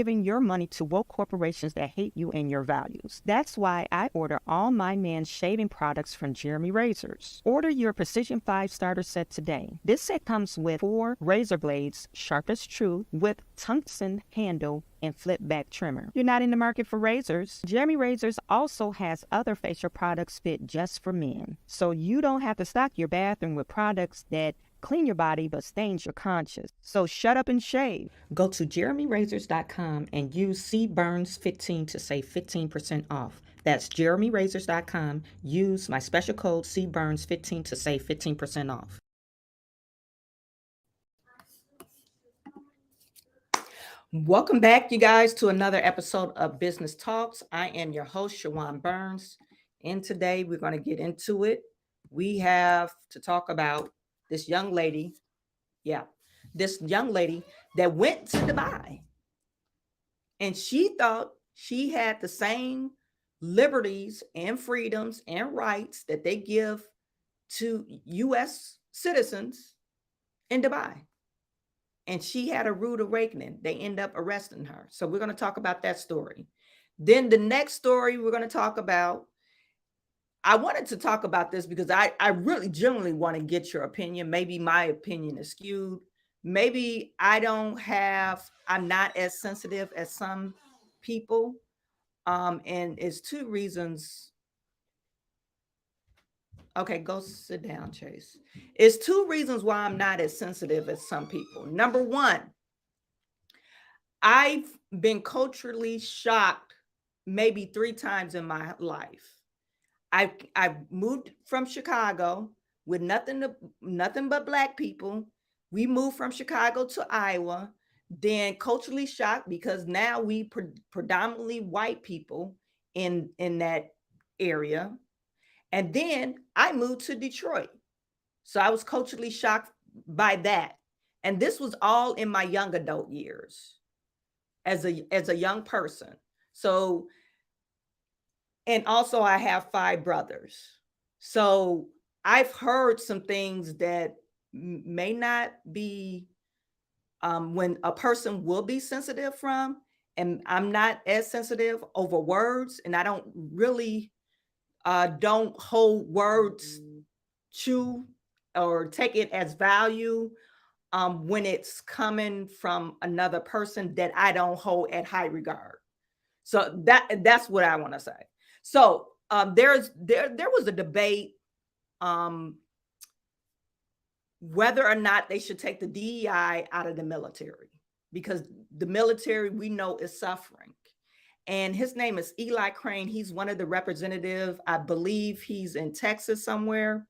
giving your money to woke corporations that hate you and your values. That's why I order all my man's shaving products from Jeremy Razors. Order your Precision 5 starter set today. This set comes with 4 razor blades, sharp as true, with tungsten handle and flip back trimmer. You're not in the market for razors? Jeremy Razors also has other facial products fit just for men. So you don't have to stock your bathroom with products that clean your body but stains your conscience. So shut up and shave. Go to jeremyrazors.com and use cburns15 to save 15% off. That's jeremyrazors.com. Use my special code cburns15 to save 15% off. Welcome back, you guys, to another episode of Business Talks. I am your host, Shawan Burns, and today we're going to get into it. We have to talk about this young lady. This young lady that went to Dubai, and she thought she had the same liberties and freedoms and rights that they give to U.S. citizens in Dubai. And she had a rude awakening. They end up arresting her. So we're going to talk about that story. Then the next story we're going to talk about, I wanted to talk about this because I really genuinely want to get your opinion. Maybe my opinion is skewed. Maybe I'm not as sensitive as some people. And it's 2 reasons. Okay, go sit down, Chase. It's 2 reasons why I'm not as sensitive as some people. Number 1, I've been culturally shocked maybe 3 times in my life. I've moved from Chicago with nothing but Black people. We moved from Chicago to Iowa, then culturally shocked because now we predominantly white people in that area. And then I moved to Detroit. So I was culturally shocked by that. And this was all in my young adult years as a young person. So, and also I have 5 brothers. So I've heard some things that may not be when a person will be sensitive from, and I'm not as sensitive over words, and I don't really don't hold words true or take it as value when it's coming from another person that I don't hold at high regard. So that's what I want to say. So there was a debate whether or not they should take the DEI out of the military, because the military, we know, is suffering. And his name is Eli Crane. He's one of the representatives. I believe he's in Texas somewhere.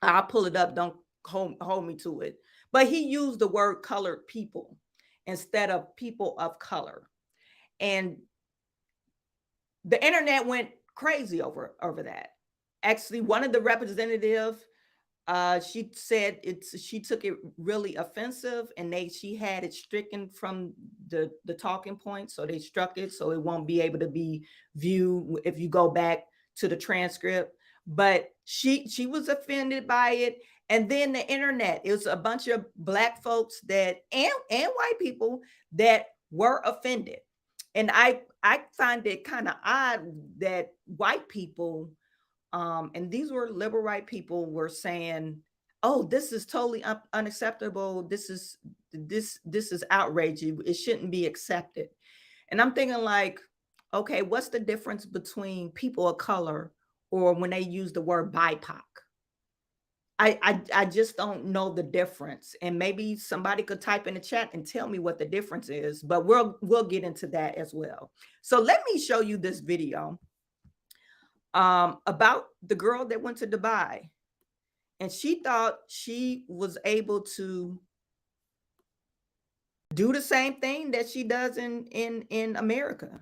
I'll pull it up. Don't hold me to it. But he used the word colored people instead of people of color. And the internet went crazy over that. Actually, one of the representatives, she said she took it really offensive, and she had it stricken from the talking point. So they struck it so it won't be able to be viewed if you go back to the transcript. But she was offended by it. And then the internet, it was a bunch of Black folks and white people that were offended. And I find it kind of odd that white people, and these were liberal white people, were saying, "Oh, this is totally unacceptable. This is outrageous. It shouldn't be accepted." And I'm thinking, like, okay, what's the difference between people of color or when they use the word BIPOC? I just don't know the difference. And maybe somebody could type in the chat and tell me what the difference is, but we'll get into that as well. So let me show you this video about the girl that went to Dubai, and she thought she was able to do the same thing that she does in America.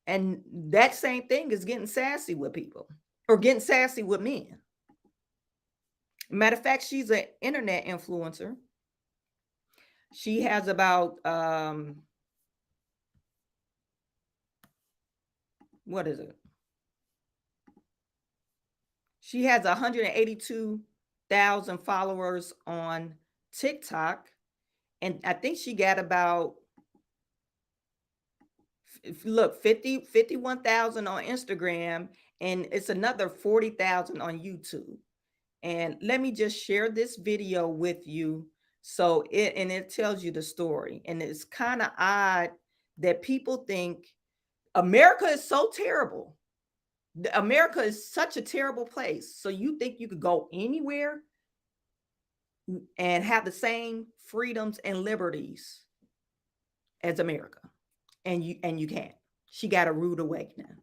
And that same thing is getting sassy with people or getting sassy with men. Matter of fact, she's an internet influencer. She has about what is it? She has 182,000 followers on TikTok, and I think she got about Look, 51,000 on Instagram, and it's another 40,000 on YouTube. And let me just share this video with you. So it tells you the story. And it's kind of odd that people think America is so terrible. America is such a terrible place. So you think you could go anywhere and have the same freedoms and liberties as America. And you can't. She got a rude awakening.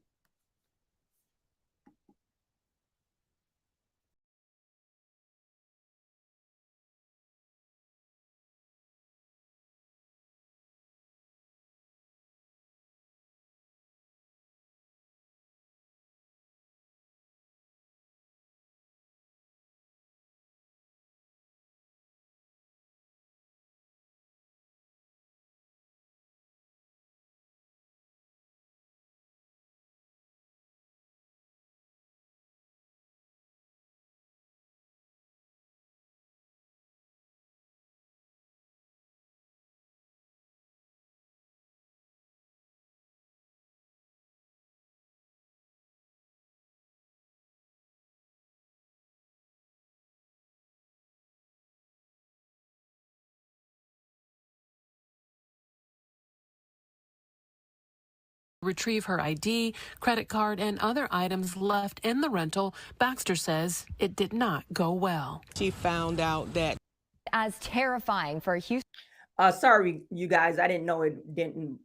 Retrieve her ID, credit card, and other items left in the rental. Baxter says it did not go well. She found out that as terrifying for a Houston. Sorry, you guys, I didn't know it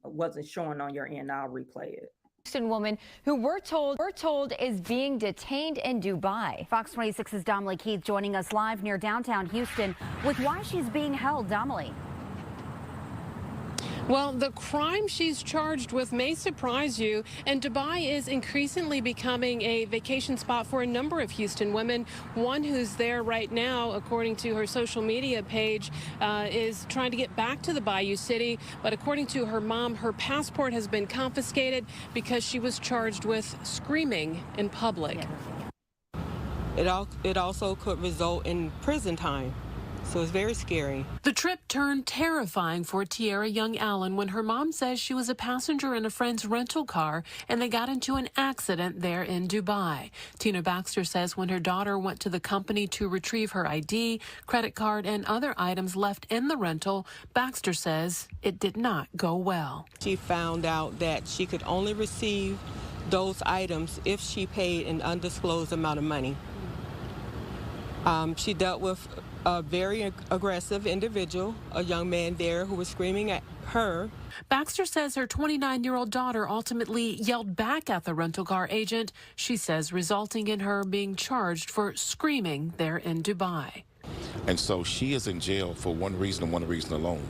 wasn't showing on your end. I'll replay it. Houston woman who we're told is being detained in Dubai. Fox 26's Domely Keith joining us live near downtown Houston with why she's being held. Domely. Well, the crime she's charged with may surprise you, and Dubai is increasingly becoming a vacation spot for a number of Houston women. One who's there right now, according to her social media page, is trying to get back to the Bayou City, but according to her mom, her passport has been confiscated because she was charged with screaming in public. it also could result in prison time. So it's very scary. The trip turned terrifying for Tiara Young Allen when her mom says she was a passenger in a friend's rental car and they got into an accident there in Dubai. Tina Baxter says when her daughter went to the company to retrieve her ID, credit card, and other items left in the rental, Baxter says it did not go well. She found out that she could only receive those items if she paid an undisclosed amount of money. She dealt with a very aggressive individual, a young man there who was screaming at her. Baxter says her 29-year-old daughter ultimately yelled back at the rental car agent, she says, resulting in her being charged for screaming there in Dubai. And so she is in jail for one reason and one reason alone.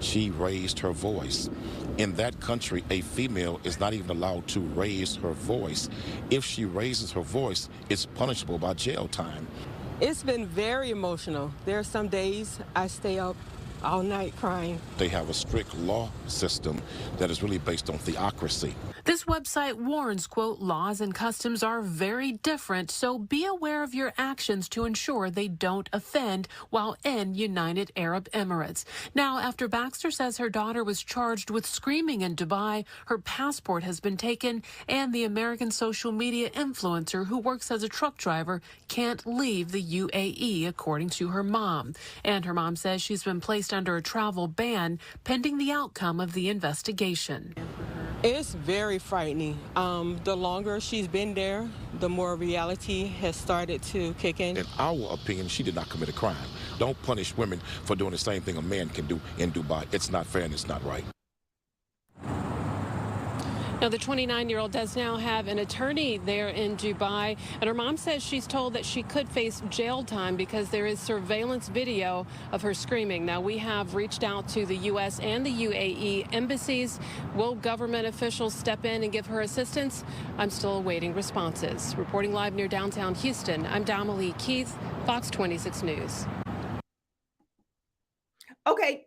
She raised her voice. In that country, a female is not even allowed to raise her voice. If she raises her voice, it's punishable by jail time. It's been very emotional. There are some days I stay up all night crying. They have a strict law system that is really based on theocracy. This website warns, quote, laws and customs are very different, so be aware of your actions to ensure they don't offend while in United Arab Emirates. Now, after Baxter says her daughter was charged with screaming in Dubai, her passport has been taken, and the American social media influencer who works as a truck driver can't leave the UAE, according to her mom. And her mom says she's been placed under a travel ban pending the outcome of the investigation. It's very frightening. The longer she's been there, the more reality has started to kick in. In our opinion, she did not commit a crime. Don't punish women for doing the same thing a man can do in Dubai. It's not fair and it's not right. Now, the 29-year-old does now have an attorney there in Dubai, and her mom says she's told that she could face jail time because there is surveillance video of her screaming. Now, we have reached out to the U.S. and the UAE embassies. Will government officials step in and give her assistance? I'm still awaiting responses. Reporting live near downtown Houston, I'm Domely Keith, Fox 26 News. Okay,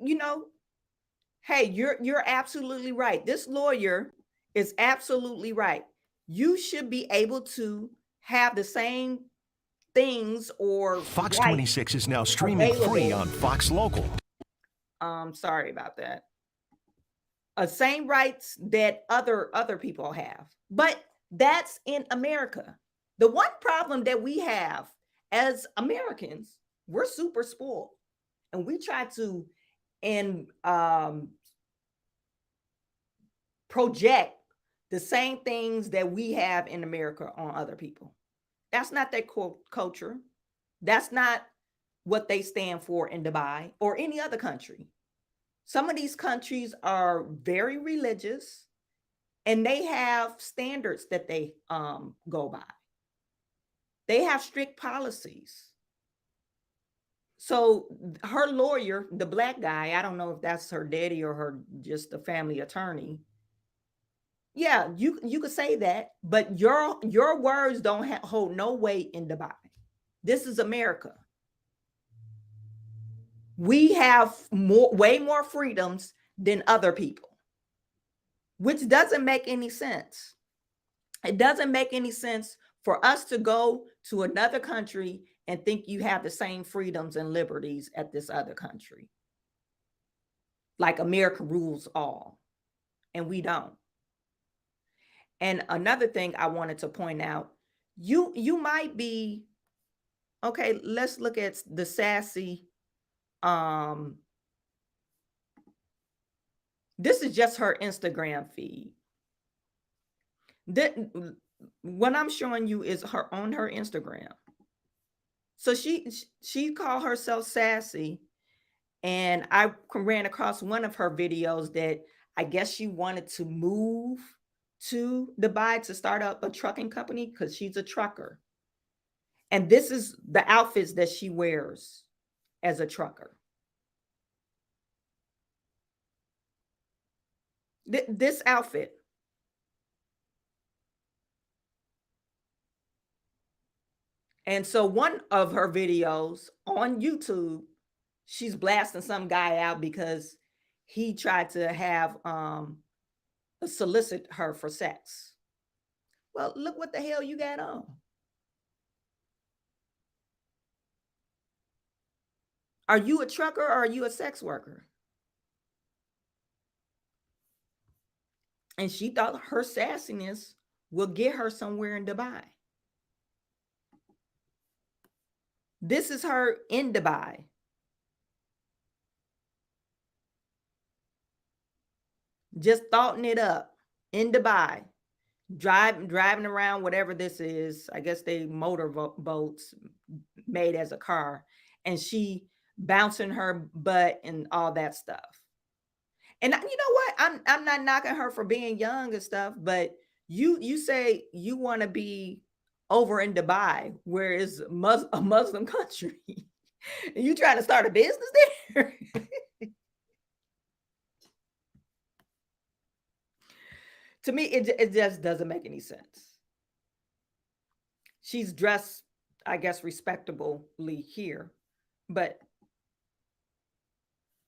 hey, you're absolutely right. This lawyer is absolutely right. You should be able to have the same things or Fox 26 is now streaming free on Fox Local. Sorry about that. same rights that other people have. But that's in America. The one problem that we have as Americans, we're super spoiled, and we try to project the same things that we have in America on other people. That's not their culture. That's not what they stand for in Dubai or any other country. Some of these countries are very religious, and they have standards that they go by. They have strict policies. So her lawyer, the black guy, I don't know if that's her daddy or her just a family attorney. Yeah, you could say that, but your words don't hold no weight in Dubai. This is America. We have way more freedoms than other people, which doesn't make any sense. It doesn't make any sense for us to go to another country and think you have the same freedoms and liberties at this other country. Like America rules all, and we don't. And another thing I wanted to point out, you might be, okay, let's look at the Sassy. This is just her Instagram feed. What I'm showing you is her on her Instagram. So she called herself Sassy, and I ran across one of her videos that I guess she wanted to move to Dubai to start up a trucking company because she's a trucker. And this is the outfits that she wears as a trucker. This outfit. And so one of her videos on YouTube, she's blasting some guy out because he tried to have solicit her for sex. Well, look what the hell you got on. Are you a trucker or are you a sex worker? And she thought her sassiness will get her somewhere in Dubai. This is her in Dubai. Just thoughting it up in Dubai, driving around whatever this is. I guess they motor boats made as a car, and she bouncing her butt and all that stuff. And you know what? I'm not knocking her for being young and stuff, but you say you want to be over in Dubai, where it's a Muslim country, and you trying to start a business there. To me, it just doesn't make any sense. She's dressed, I guess, respectably here, but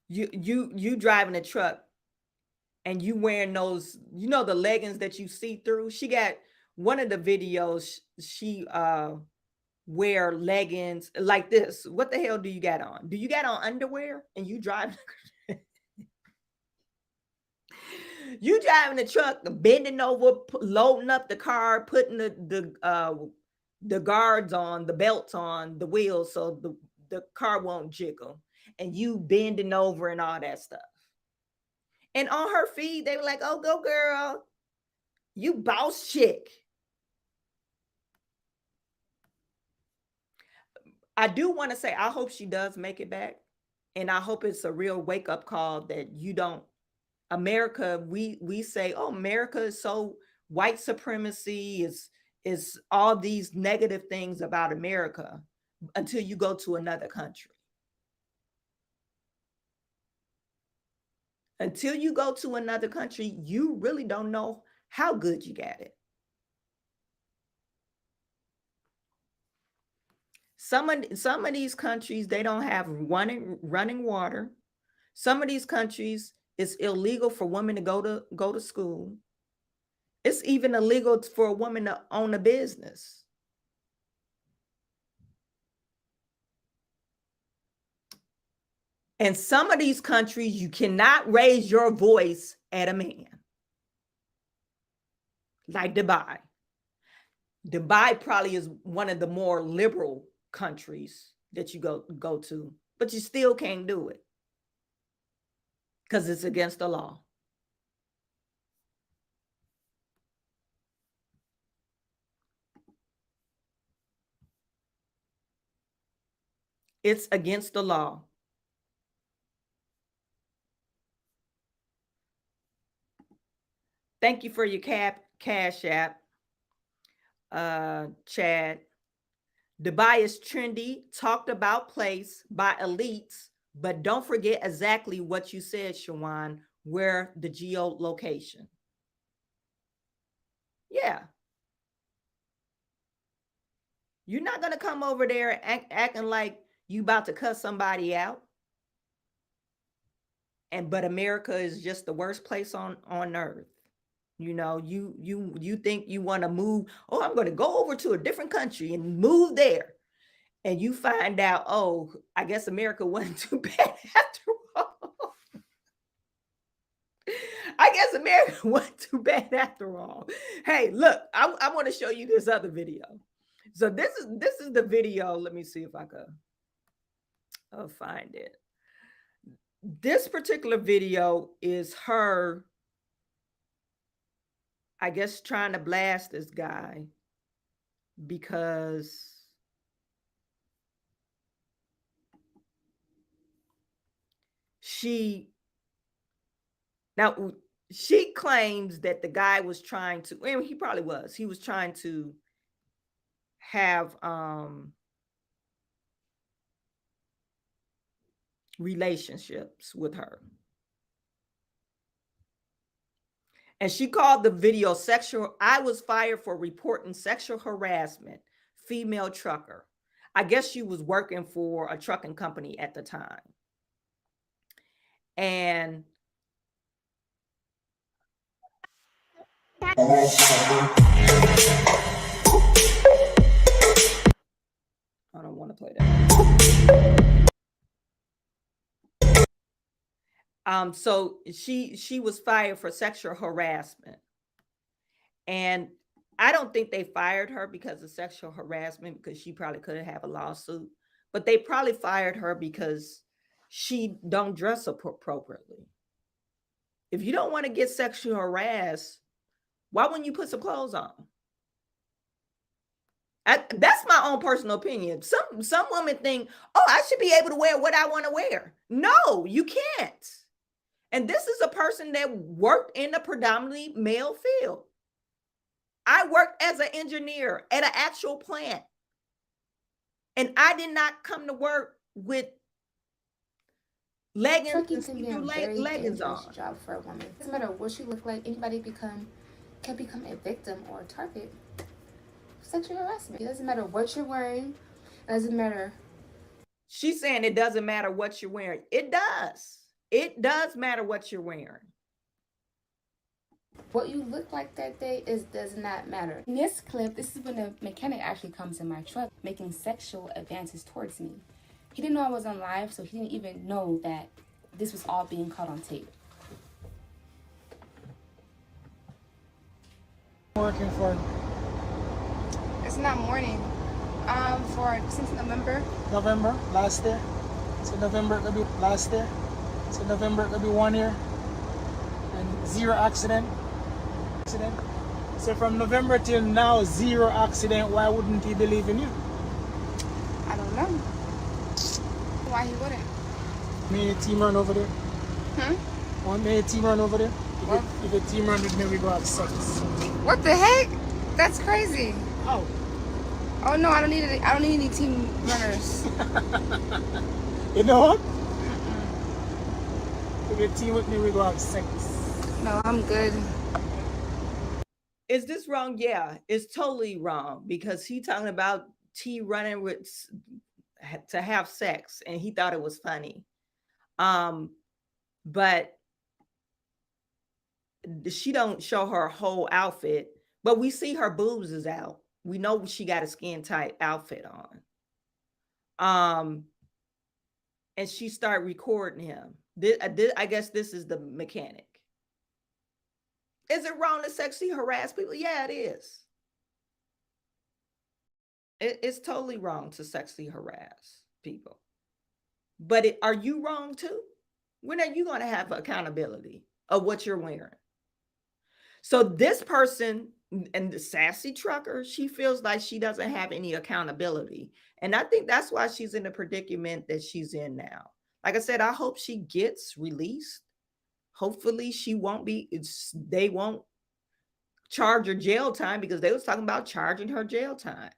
you driving a truck and you wearing those, the leggings that you see through. She got one of the videos. She wear leggings like this. What the hell do you got on? Do you got on underwear and you drive? You driving the truck, bending over, loading up the car, putting the guards on, the belts on the wheels so the car won't jiggle, and you bending over and all that stuff. And on her feed, they were like, "Oh, go girl, you boss chick." I do want to say, I hope she does make it back, and I hope it's a real wake-up call that you don't. America, we say, oh, America is so white supremacy, is all these negative things about America until you go to another country. Until you go to another country, you really don't know how good you got it. Some of these countries, they don't have running water. Some of these countries, it's illegal for women to go to school. It's even illegal for a woman to own a business. And some of these countries, you cannot raise your voice at a man. Like Dubai. Dubai probably is one of the more liberal countries that you go to, but you still can't do it because it's against the law. It's against the law. Thank you for your cash app, Chad. Dubai is trendy, talked about place by elites, but don't forget exactly what you said, Shawan, where the geolocation. Yeah. You're not going to come over there acting like you about to cut somebody out. But America is just the worst place on earth. You know, you think you want to move, oh, I'm going to go over to a different country and move there. And you find out, oh, I guess America wasn't too bad after all. I guess America wasn't too bad after all. Hey, look, I want to show you this other video. So this is the video. Let me see if I can find it. This particular video is her, I guess, trying to blast this guy because she claims that the guy was trying to, well, he probably was. He was trying to have relationships with her. And she called the video sexual. I was fired for reporting sexual harassment, female trucker. I guess she was working for a trucking company at the time. And I don't want to play that. So she was fired for sexual harassment. And I don't think they fired her because of sexual harassment, because she probably could have a lawsuit, but they probably fired her because she don't dress appropriately. If you don't want to get sexually harassed, why wouldn't you put some clothes on? That's my own personal opinion. Some women think, oh, I should be able to wear what I want to wear. No, you can't. And this is a person that worked in a predominantly male field. I worked as an engineer at an actual plant. And I did not come to work with leggings and leggings on. Job for a woman. It doesn't matter what she looks like. Anybody can become a victim or a target of sexual harassment. It doesn't matter what you're wearing. It doesn't matter. She's saying it doesn't matter what you're wearing. It does. It does matter what you're wearing. What you look like that day does not matter. In this clip, this is when the mechanic actually comes in my truck making sexual advances towards me. He didn't know I was on live, so he didn't even know that this was all being caught on tape. Working for? It's not morning. Since November. November last year. So November it could be last year. So November it could be 1 year. And 0 accident. So from November till now, 0 accident. Why wouldn't he believe in you? I don't know. Why he wouldn't? May a team run over there? Want me a team run over there? If a team run with me, we go have sex. What the heck? That's crazy. How? Oh no, I don't need any team runners. You know what? If a team with me, we go have sex. No, I'm good. Is this wrong? Yeah, it's totally wrong, because he talking about T running with to have sex, and he thought it was funny. But she don't show her whole outfit, but we see her boobs is out. We know she got a skin tight outfit on. And she started recording him. I guess this is the mechanic. Is it wrong to sexually harass people? Yeah, it is. It's totally wrong to sexually harass people. But are you wrong too? When are you going to have accountability of what you're wearing? So this person and the Sassy Trucker, she feels like she doesn't have any accountability. And I think that's why she's in the predicament that she's in now. Like I said, I hope she gets released. Hopefully she won't be, they won't charge her jail time, because they was talking about charging her jail time.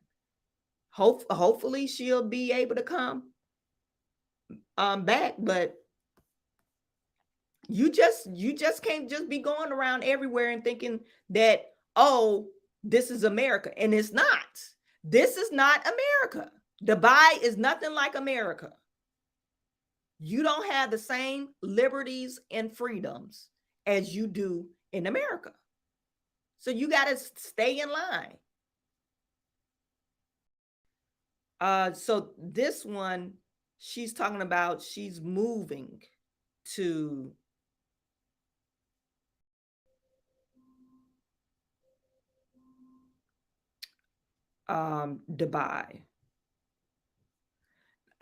Hopefully she'll be able to come back, but you just can't just be going around everywhere and thinking that, oh, this is America. And it's not. This is not America. Dubai is nothing like America. You don't have the same liberties and freedoms as you do in America. So you got to stay in line. So this one, she's talking about she's moving to Dubai.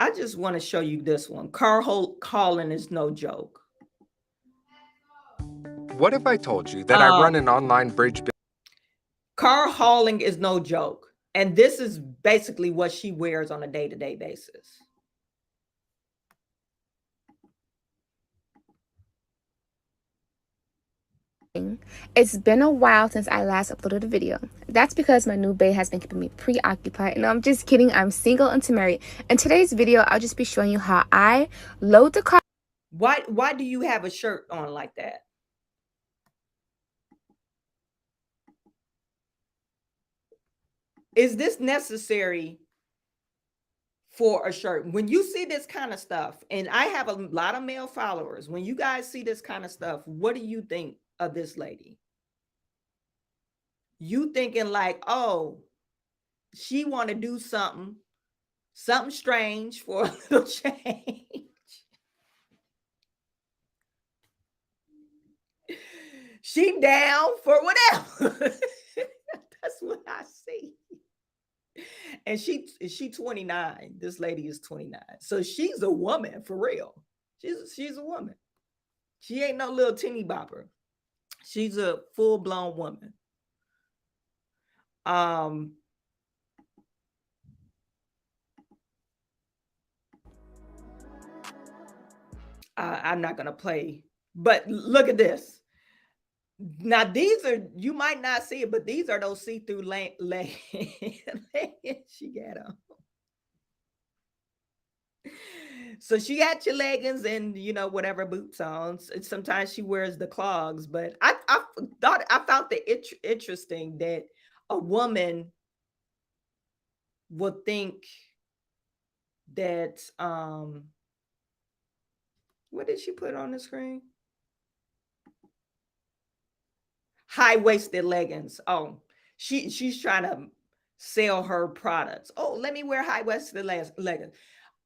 I just want to show you this one. Car calling is no joke. What if I told you that I run an online bridge business? Car hauling is no joke. And this is basically what she wears on a day-to-day basis. It's been a while since I last uploaded a video. That's because my new bae has been keeping me preoccupied. No, I'm just kidding. I'm single and married. In today's video, I'll just be showing you how I load the car. Why do you have a shirt on like that? Is this necessary for a shirt? When you see this kind of stuff, and I have a lot of male followers, when you guys see this kind of stuff, what do you think of this lady? You thinking like, oh, she want to do something strange for a little change. She down for whatever. That's what I see. And she 29. This lady is 29. So she's a woman for real. She's a woman. She ain't no little teeny bopper. She's a full-blown woman. I'm not gonna play, but look at this. Now these are, you might not see it, but these are those see-through leggings she got on. So she got your leggings and, you know, whatever boots on. Sometimes she wears the clogs, but I found it interesting that a woman would think that what did she put on the screen? High-waisted leggings. Oh, she's trying to sell her products. Oh, let me wear high-waisted leggings.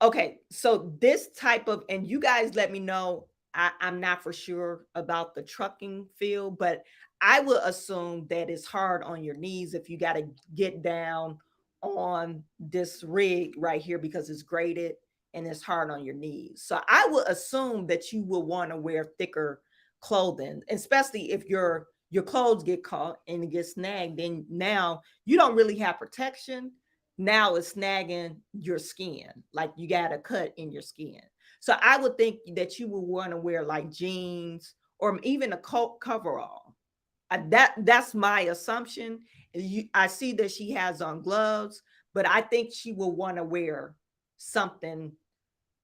Okay, so this type of, and you guys let me know, I'm not for sure about the trucking field, but I would assume that it's hard on your knees if you got to get down on this rig right here because it's graded and it's hard on your knees. So I would assume that you will want to wear thicker clothing, especially if your clothes get caught and it gets snagged, then now you don't really have protection. Now it's snagging your skin, like you got a cut in your skin. So I would think that you would want to wear like jeans or even a coverall. That's my assumption. I see that she has on gloves, but I think she will want to wear something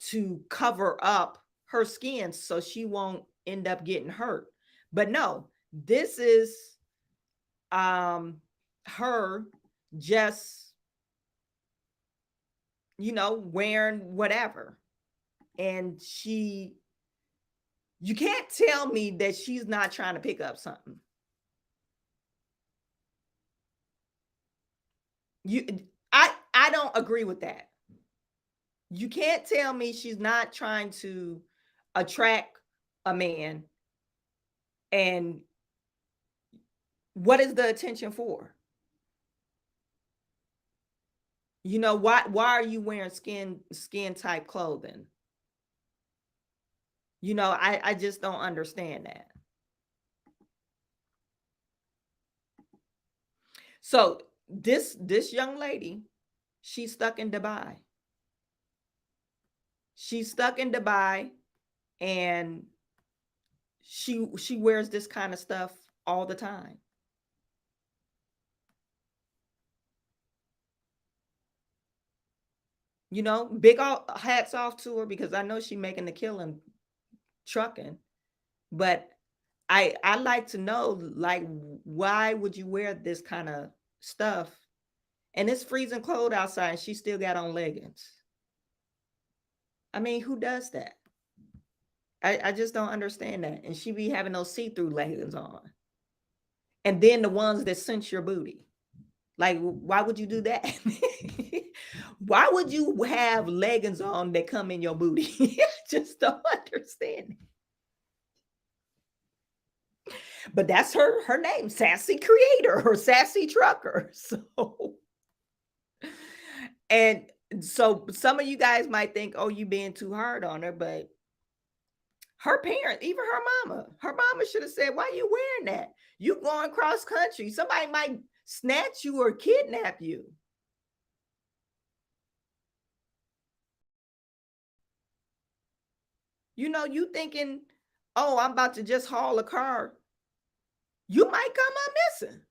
to cover up her skin so she won't end up getting hurt. But no, this is her just, you know, wearing whatever. And you can't tell me that she's not trying to pick up something. I don't agree with that. You can't tell me she's not trying to attract a man and What is the attention for? You know, why are you wearing skin type clothing? You know, I just don't understand that. So this young lady, she's stuck in Dubai. She's stuck in Dubai, and she wears this kind of stuff all the time. You know, big hats off to her, because I know she's making the killing trucking. But I like to know, like, why would you wear this kind of stuff? And it's freezing cold outside, and she still got on leggings. I mean, who does that? I just don't understand that. And she be having those see-through leggings on. And then the ones that cinch your booty. Like, why would you do that? Why would you have leggings on that come in your booty? I just don't understand. But that's her name, Sassy Creator or Sassy Trucker. And so some of you guys might think, oh, you being too hard on her, but her parents, even her mama should have said, why are you wearing that? You going cross country. Somebody might snatch you or kidnap you. You know, you thinking, oh, I'm about to just haul a car. You might come up missing.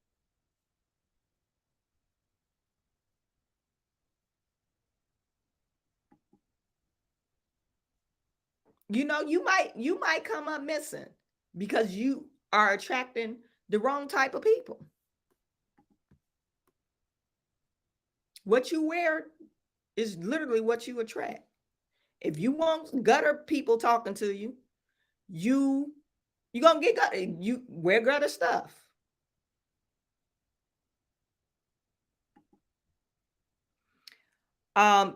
You know, you might come up missing because you are attracting the wrong type of people. What you wear is literally what you attract. If you want gutter people talking to you, you're gonna get gutter. You wear gutter stuff.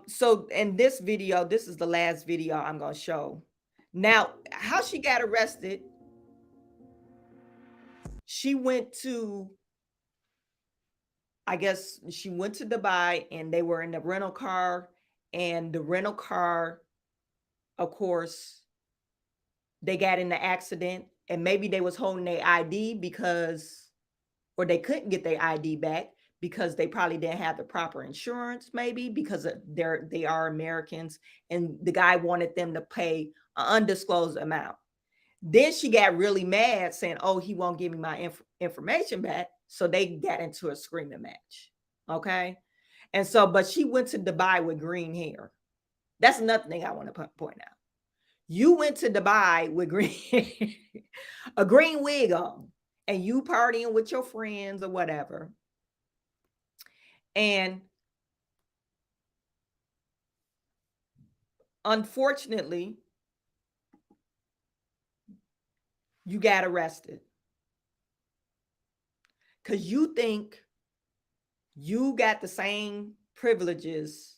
So in this video, this is the last video I'm gonna show. Now, how she got arrested, she went to, I guess she went to Dubai, and they were in the rental car, and the rental car, of course, they got in the accident, and maybe they was holding their ID or they couldn't get their ID back because they probably didn't have the proper insurance, maybe because they are Americans, and the guy wanted them to pay an undisclosed amount. Then she got really mad, saying, oh, he won't give me my information back. So they got into a screaming match. Okay. And so, but she went to Dubai with green hair. That's another thing I want to point out. You went to Dubai with a green wig on, and you partying with your friends or whatever. And unfortunately, you got arrested because you think you got the same privileges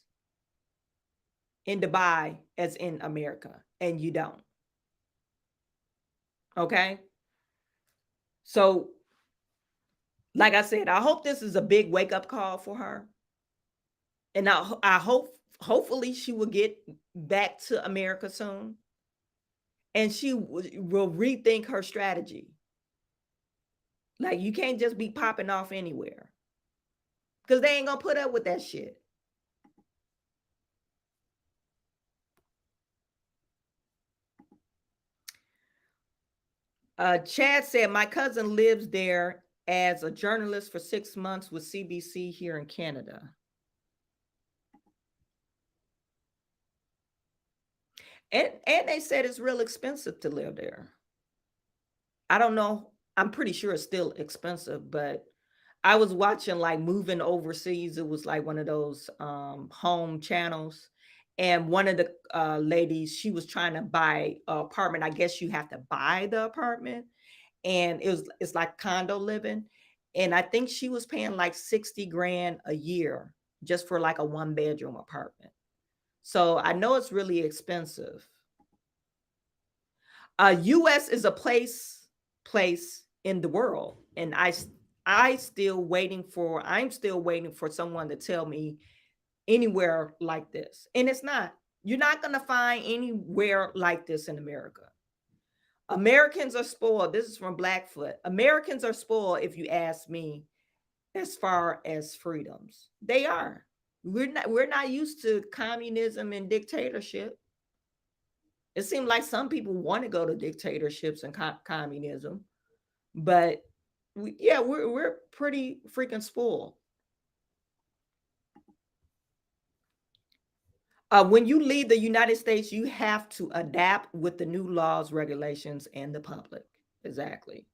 in Dubai as in America, and you don't. Okay. So, like I said, I hope this is a big wake-up call for her. And I hopefully she will get back to America soon. And she will rethink her strategy. Like, you can't just be popping off anywhere, because they ain't gonna put up with that shit. Chad said, my cousin lives there as a journalist for 6 months with CBC here in Canada. And they said it's real expensive to live there. I don't know. I'm pretty sure it's still expensive, but I was watching like Moving Overseas. It was like one of those home channels. And one of the ladies, she was trying to buy an apartment. I guess you have to buy the apartment. And it's like condo living. And I think she was paying like 60 grand a year just for like a 1-bedroom apartment. So I know it's really expensive. US is a place in the world. And I'm still waiting for someone to tell me anywhere like this. And it's not. You're not going to find anywhere like this in America. Americans are spoiled. This is from Blackfoot. Americans are spoiled, if you ask me, as far as freedoms. They are. We're not used to communism and dictatorship. It seems like some people want to go to dictatorships and communism, but we're pretty freaking spoiled. When you leave the United States, you have to adapt with the new laws, regulations, and the public. Exactly.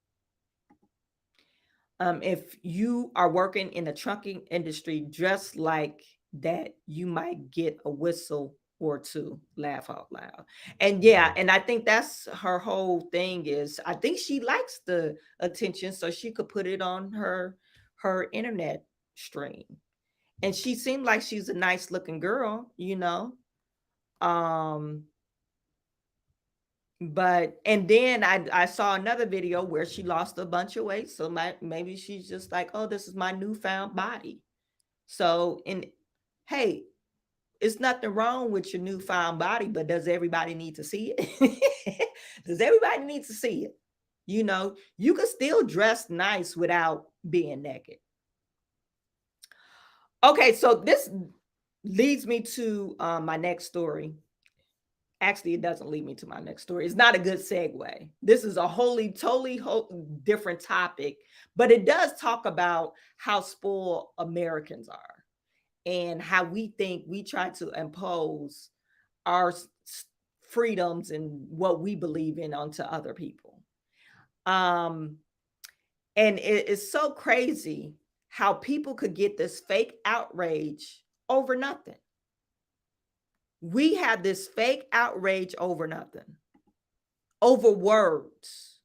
If you are working in the trucking industry, just like that, you might get a whistle or two, laugh out loud. And yeah, and I think that's her whole thing is, I think she likes the attention, so she could put it on her internet stream. And she seemed like she's a nice looking girl, you know. But and then I saw another video where she lost a bunch of weight, so maybe she's just like, oh, this is my newfound body. So, and hey, it's nothing wrong with your newfound body, but does everybody need to see it? Does everybody need to see it? You know, you can still dress nice without being naked. Okay, so this leads me to my next story. Actually, it doesn't lead me to my next story. It's not a good segue. This is a totally different topic, but it does talk about how spoiled Americans are and how we think we try to impose our freedoms and what we believe in onto other people. And it is so crazy how people could get this fake outrage over nothing. We have this fake outrage over nothing, over words.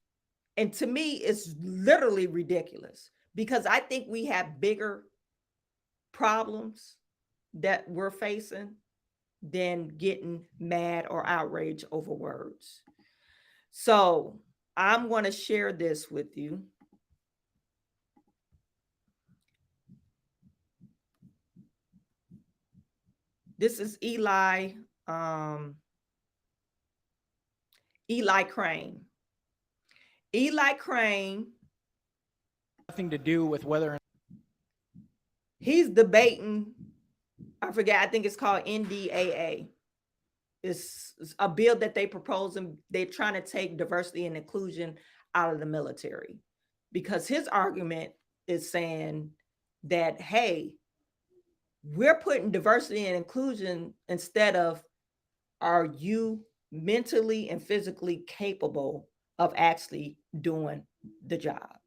And to me, it's literally ridiculous because I think we have bigger problems that we're facing than getting mad or outraged over words. So I'm going to share this with you. This is Eli Crane. Eli Crane. Nothing to do with whether he's debating. I forget. I think it's called NDAA. It's a bill that they propose, and they're trying to take diversity and inclusion out of the military because his argument is saying that, hey, we're putting diversity and inclusion instead of, are you mentally and physically capable of actually doing the job?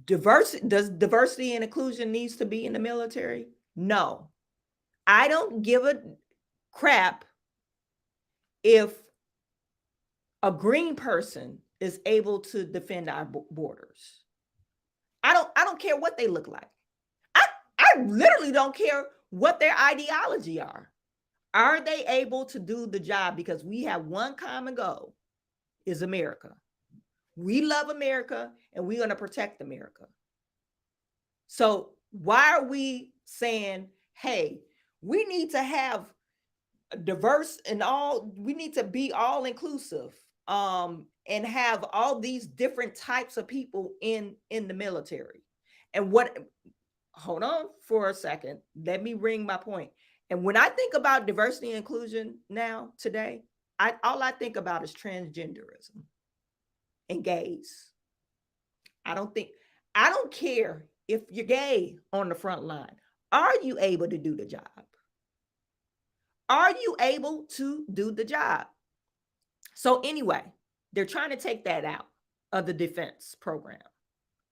Does diversity and inclusion needs to be in the military? No. I don't give a crap if a green person is able to defend our borders. I don't care what they look like. I literally don't care what their ideology are. Are they able to do the job? Because we have one common goal, is America. We love America and we're going to protect America. So why are we saying, hey, we need to have diverse and we need to be all inclusive and have all these different types of people in the military? And hold on for a second. Let me ring my point. And when I think about diversity and inclusion now, today, all I think about is transgenderism and gays. I don't care if you're gay on the front line. Are you able to do the job? Are you able to do the job? So anyway, they're trying to take that out of the defense program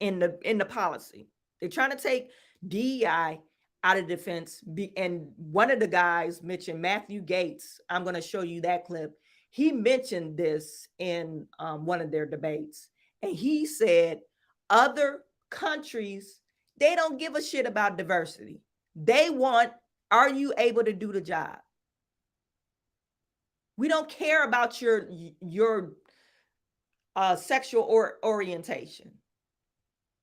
in the policy. They're trying to take DEI out of defense. And one of the guys mentioned Matthew Gaetz. I'm going to show you that clip. He mentioned this in one of their debates. And he said other countries, they don't give a shit about diversity. They want, are you able to do the job? We don't care about your sexual orientation.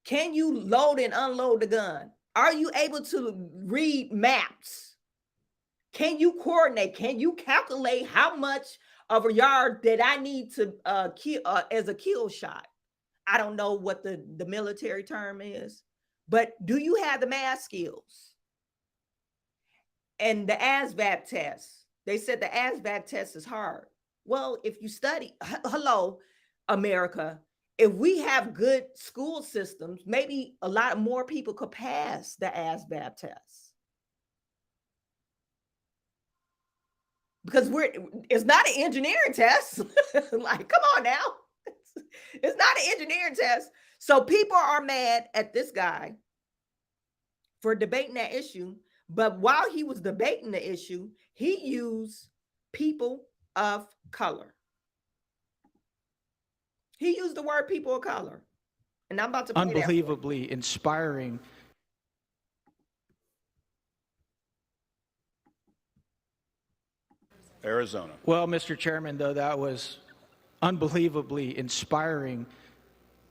Can you load and unload the gun? Are you able to read maps? Can you coordinate? Can you calculate how much of a yard that I need to kill as a kill shot? I don't know what the military term is, but do you have the math skills? And the ASVAB test, they said the ASVAB test is hard. Well, if you study, hello, America, if we have good school systems, maybe a lot more people could pass the ASVAB test. Because it's not an engineering test. Like, come on now. It's not an engineering test. So people are mad at this guy for debating that issue. But while he was debating the issue, he used people of color. He used the word people of color. And I'm about to play unbelievably inspiring. Arizona. Well, Mr. Chairman, though that was unbelievably inspiring,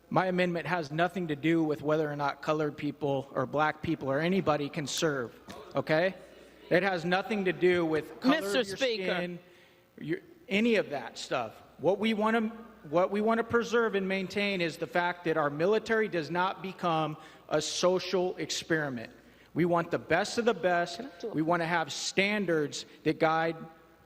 my amendment has nothing to do with whether or not colored people or black people or anybody can serve, okay? It has nothing to do with color of your skin, any of that stuff. What we want to preserve and maintain is the fact that our military does not become a social experiment. We want the best of the best. We want to have standards that guide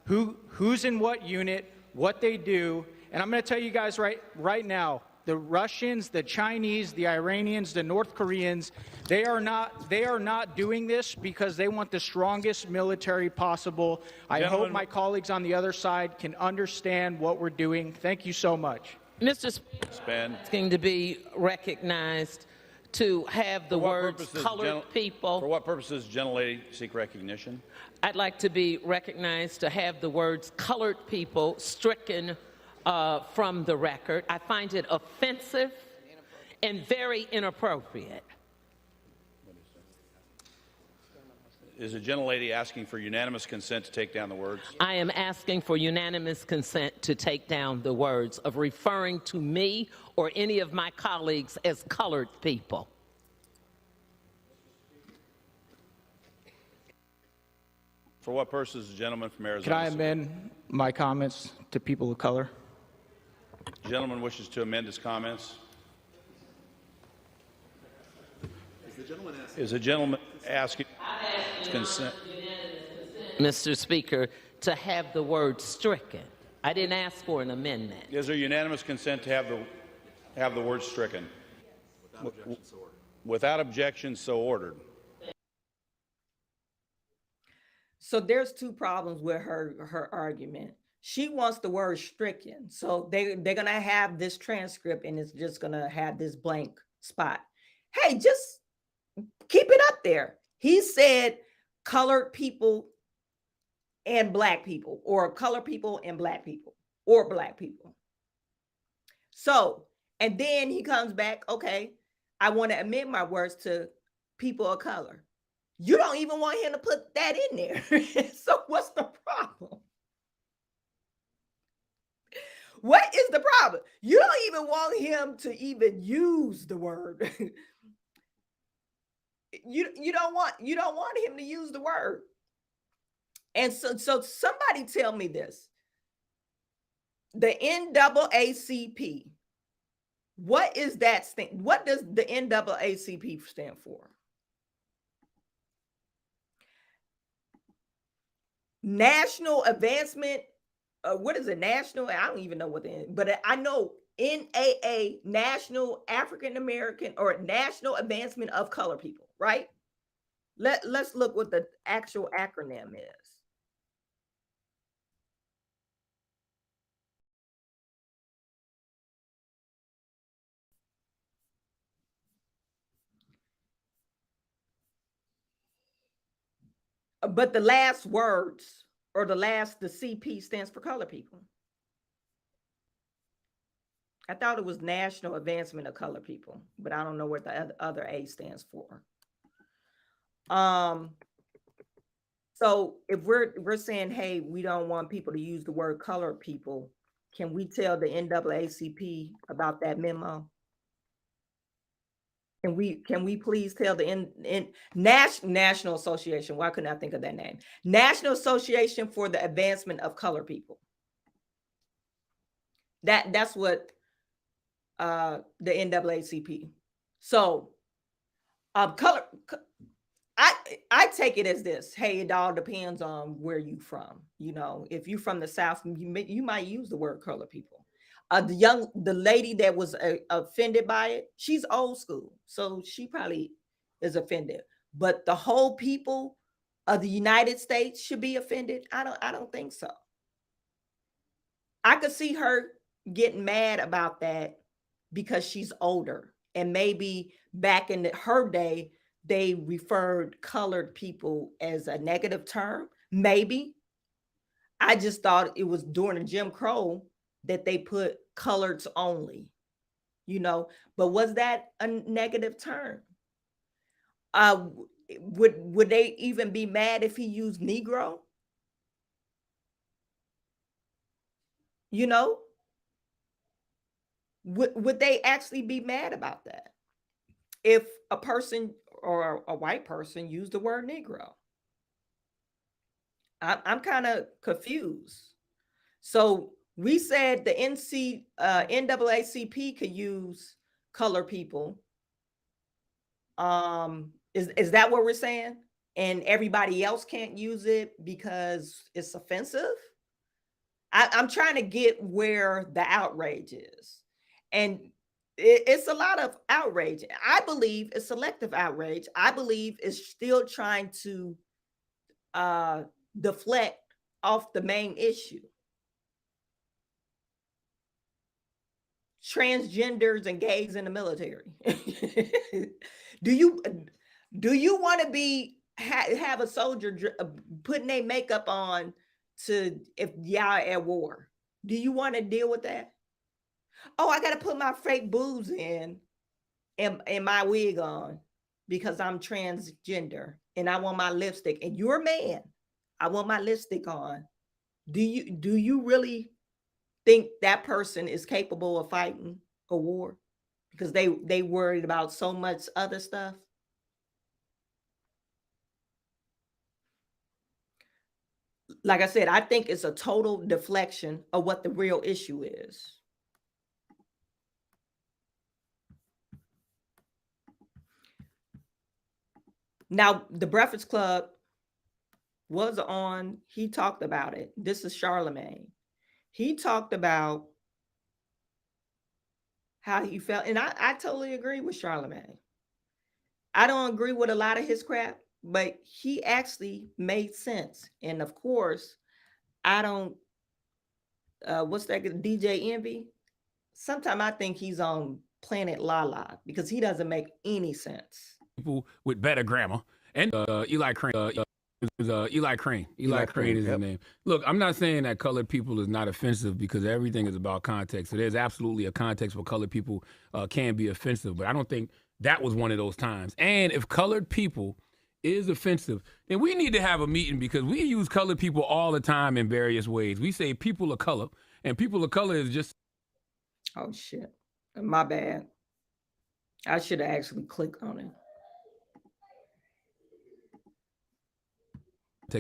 who's in what unit, what they do. And I'm going to tell you guys right now, the Russians, the Chinese, the Iranians, the North Koreans, they are not doing this because they want the strongest military possible. I hope my colleagues on the other side can understand what we're doing. Thank you so much. Mr. Speaker, asking to be recognized to have the words colored people. For what purposes does the gentlelady seek recognition? I'd like to be recognized to have the words colored people stricken from the record. I find it offensive and very inappropriate. Is the gentlelady asking for unanimous consent to take down the words? I am asking for unanimous consent to take down the words of referring to me or any of my colleagues as colored people. For what purposes, the gentleman from Arizona? Can I amend my comments to people of color? The gentleman wishes to amend his comments. Is the gentleman asking consent? Mr. Speaker, to have the word stricken. I didn't ask for an amendment. Is there unanimous consent to have the word stricken? Without objection, so ordered. So there's two problems with her argument. She wants the word stricken. So they're going to have this transcript and it's just going to have this blank spot. Hey, just keep it up there. He said colored people and black people, or colored people and black people, or black people. So, and then he comes back, okay, I want to amend my words to people of color. You don't even want him to put that in there. So what's the problem? What is the problem? You don't even want him to even use the word. You don't want him to use the word. And so somebody tell me this. The NAACP. What is that stand? What does the NAACP stand for? National Advancement. What is it? National? I don't even know what but I know NAA, National African American, or National Advancement of Color People, right? Let's look what the actual acronym is. But the last words, or the CP stands for color people. I thought it was National Advancement of Color People, but I don't know what the other A stands for. So if we're saying, hey, we don't want people to use the word colored people, can we tell the NAACP about that memo? Can we please tell the National Association? Why couldn't I think of that name? National Association for the Advancement of Colored People. That's what the NAACP. So color. I take it as this. Hey, it all depends on where you from. You know, if you're from the South, you might use the word colored people. The lady that was offended by it, she's old school, so she probably is offended. But the whole people of the United States should be offended. I don't think so. I could see her getting mad about that because she's older, and maybe back in her day they referred colored people as a negative term. Maybe. I just thought it was during the Jim Crow that they put coloreds only, you know, but was that a negative term? Would they even be mad if he used Negro? You know, would they actually be mad about that if a person or a white person used the word Negro? I'm kind of confused. So we said the NAACP could use color people. Is that what we're saying? And everybody else can't use it because it's offensive? I'm trying to get where the outrage is. And it's a lot of outrage. I believe it's selective outrage. I believe it's still trying to deflect off the main issue. Transgenders and gays in the military. Do you want to be have a soldier putting their makeup on to if y'all at war? Do you want to deal with that? Oh, I got to put my fake boobs in and my wig on because I'm transgender and I want my lipstick. And you're a man. I want my lipstick on. Do you really think that person is capable of fighting a war because they worried about so much other stuff? Like I said, I think it's a total deflection of what the real issue is. Now, the Breakfast Club was on, he talked about it. This is Charlemagne. He talked about how he felt. And I totally agree with Charlemagne. I don't agree with a lot of his crap, but he actually made sense. And of course, I don't, what's that, DJ Envy? Sometimes I think he's on Planet Lala because he doesn't make any sense. People with better grammar. And Eli Crane. Eli Crane. Eli Crane is his name. Look, I'm not saying that colored people is not offensive because everything is about context. So there's absolutely a context where colored people can be offensive, but I don't think that was one of those times. And if colored people is offensive, then we need to have a meeting because we use colored people all the time in various ways. We say people of color, and people of color is just... Oh, shit. My bad. I should have actually clicked on it.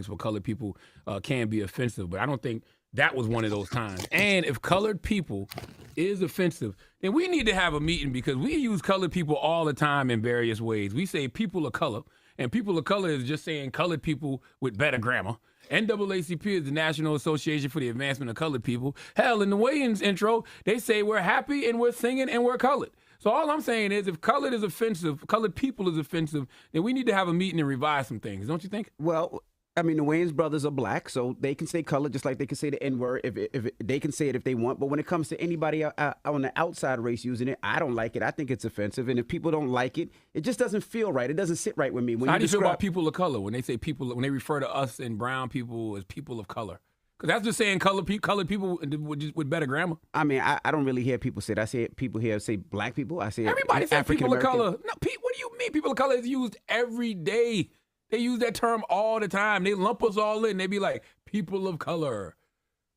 Where colored people can be offensive, but I don't think that was one of those times. And if colored people is offensive, then we need to have a meeting because we use colored people all the time in various ways. We say people of color, and people of color is just saying colored people with better grammar. NAACP is the National Association for the Advancement of Colored People. Hell, in the Wayans intro, they say we're happy and we're singing and we're colored. So all I'm saying is if colored is offensive, colored people is offensive, then we need to have a meeting and revise some things, don't you think? Well, I mean, the Wayans brothers are black, so they can say color just like they can say the N-word if they can say it if they want. But when it comes to anybody on the outside race using it, I don't like it. I think it's offensive. And if people don't like it, it just doesn't feel right. It doesn't sit right with me. When so how do you feel about people of color when they say people, when they refer to us and brown people as people of color? Because that's just saying colored people with better grammar. I mean, I don't really hear people say that. I see people here say black people. I say everybody says people of color. No, what do you mean? People of color is used every day. They use that term all the time. They lump us all in. They be like, people of color.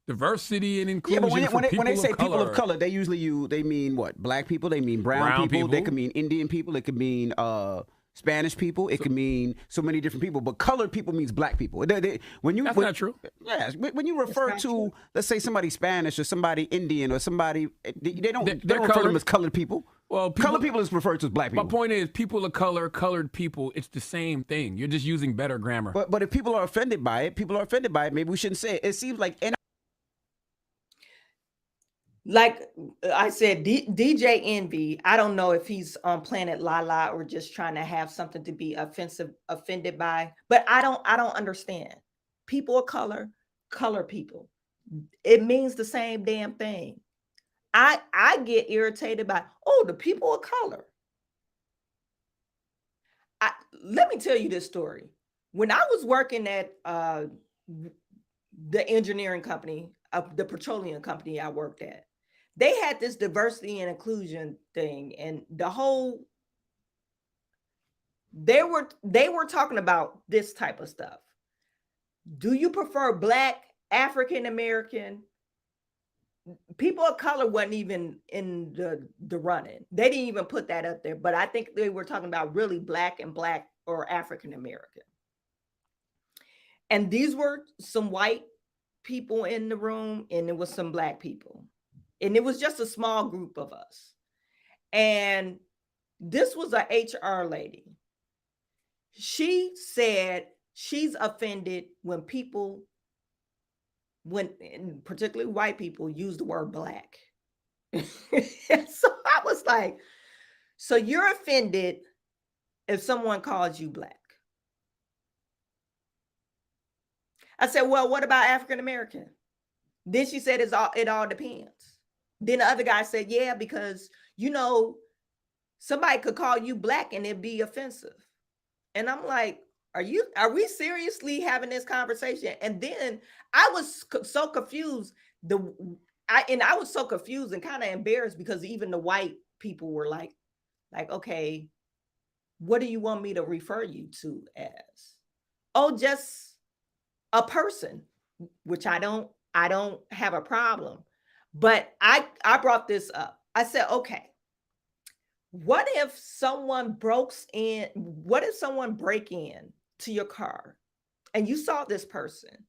diversity and Yeah, inclusion but when, for when, they, people when they say of people color. of color, they usually they mean what? Black people. They mean brown people. They could mean Indian people. It could mean Spanish people. It could mean so many different people. But colored people means black people. When you That's not true. Yes, when you refer to let's say somebody Spanish or somebody Indian or somebody they don't refer to them as colored people. Well, colored people is referred to as black people. My point is, people of color, colored people, it's the same thing. You're just using better grammar. But if people are offended by it, maybe we shouldn't say it. It seems like like I said, DJ Envy, I don't know if he's on Planet Lala or just trying to have something to be offended by, but I don't understand. People of color, colored people. It means the same damn thing. I get irritated by, oh, the people of color. Let me tell you this story. When I was working at the engineering company, the petroleum company I worked at, they had this diversity and inclusion thing, and they were talking about this type of stuff. Do you prefer Black, African American? People of color wasn't even in the running. They didn't even put that up there, but I think they were talking about really Black or African American. And these were some white people in the room, and it was some Black people. And it was just a small group of us. And this was a HR lady. She said she's offended when particularly white people use the word Black. So I was like, so you're offended if someone calls you Black? I said, well, what about African American? Then she said it all depends. Then the other guy said, yeah, because, somebody could call you Black and it'd be offensive. And I'm like, are we seriously having this conversation? And then I was so confused. I was so confused and kind of embarrassed because even the white people were like, okay, what do you want me to refer you to as? Oh, just a person, which I don't have a problem. But I brought this up. I said, okay, what if someone break in to your car and you saw this person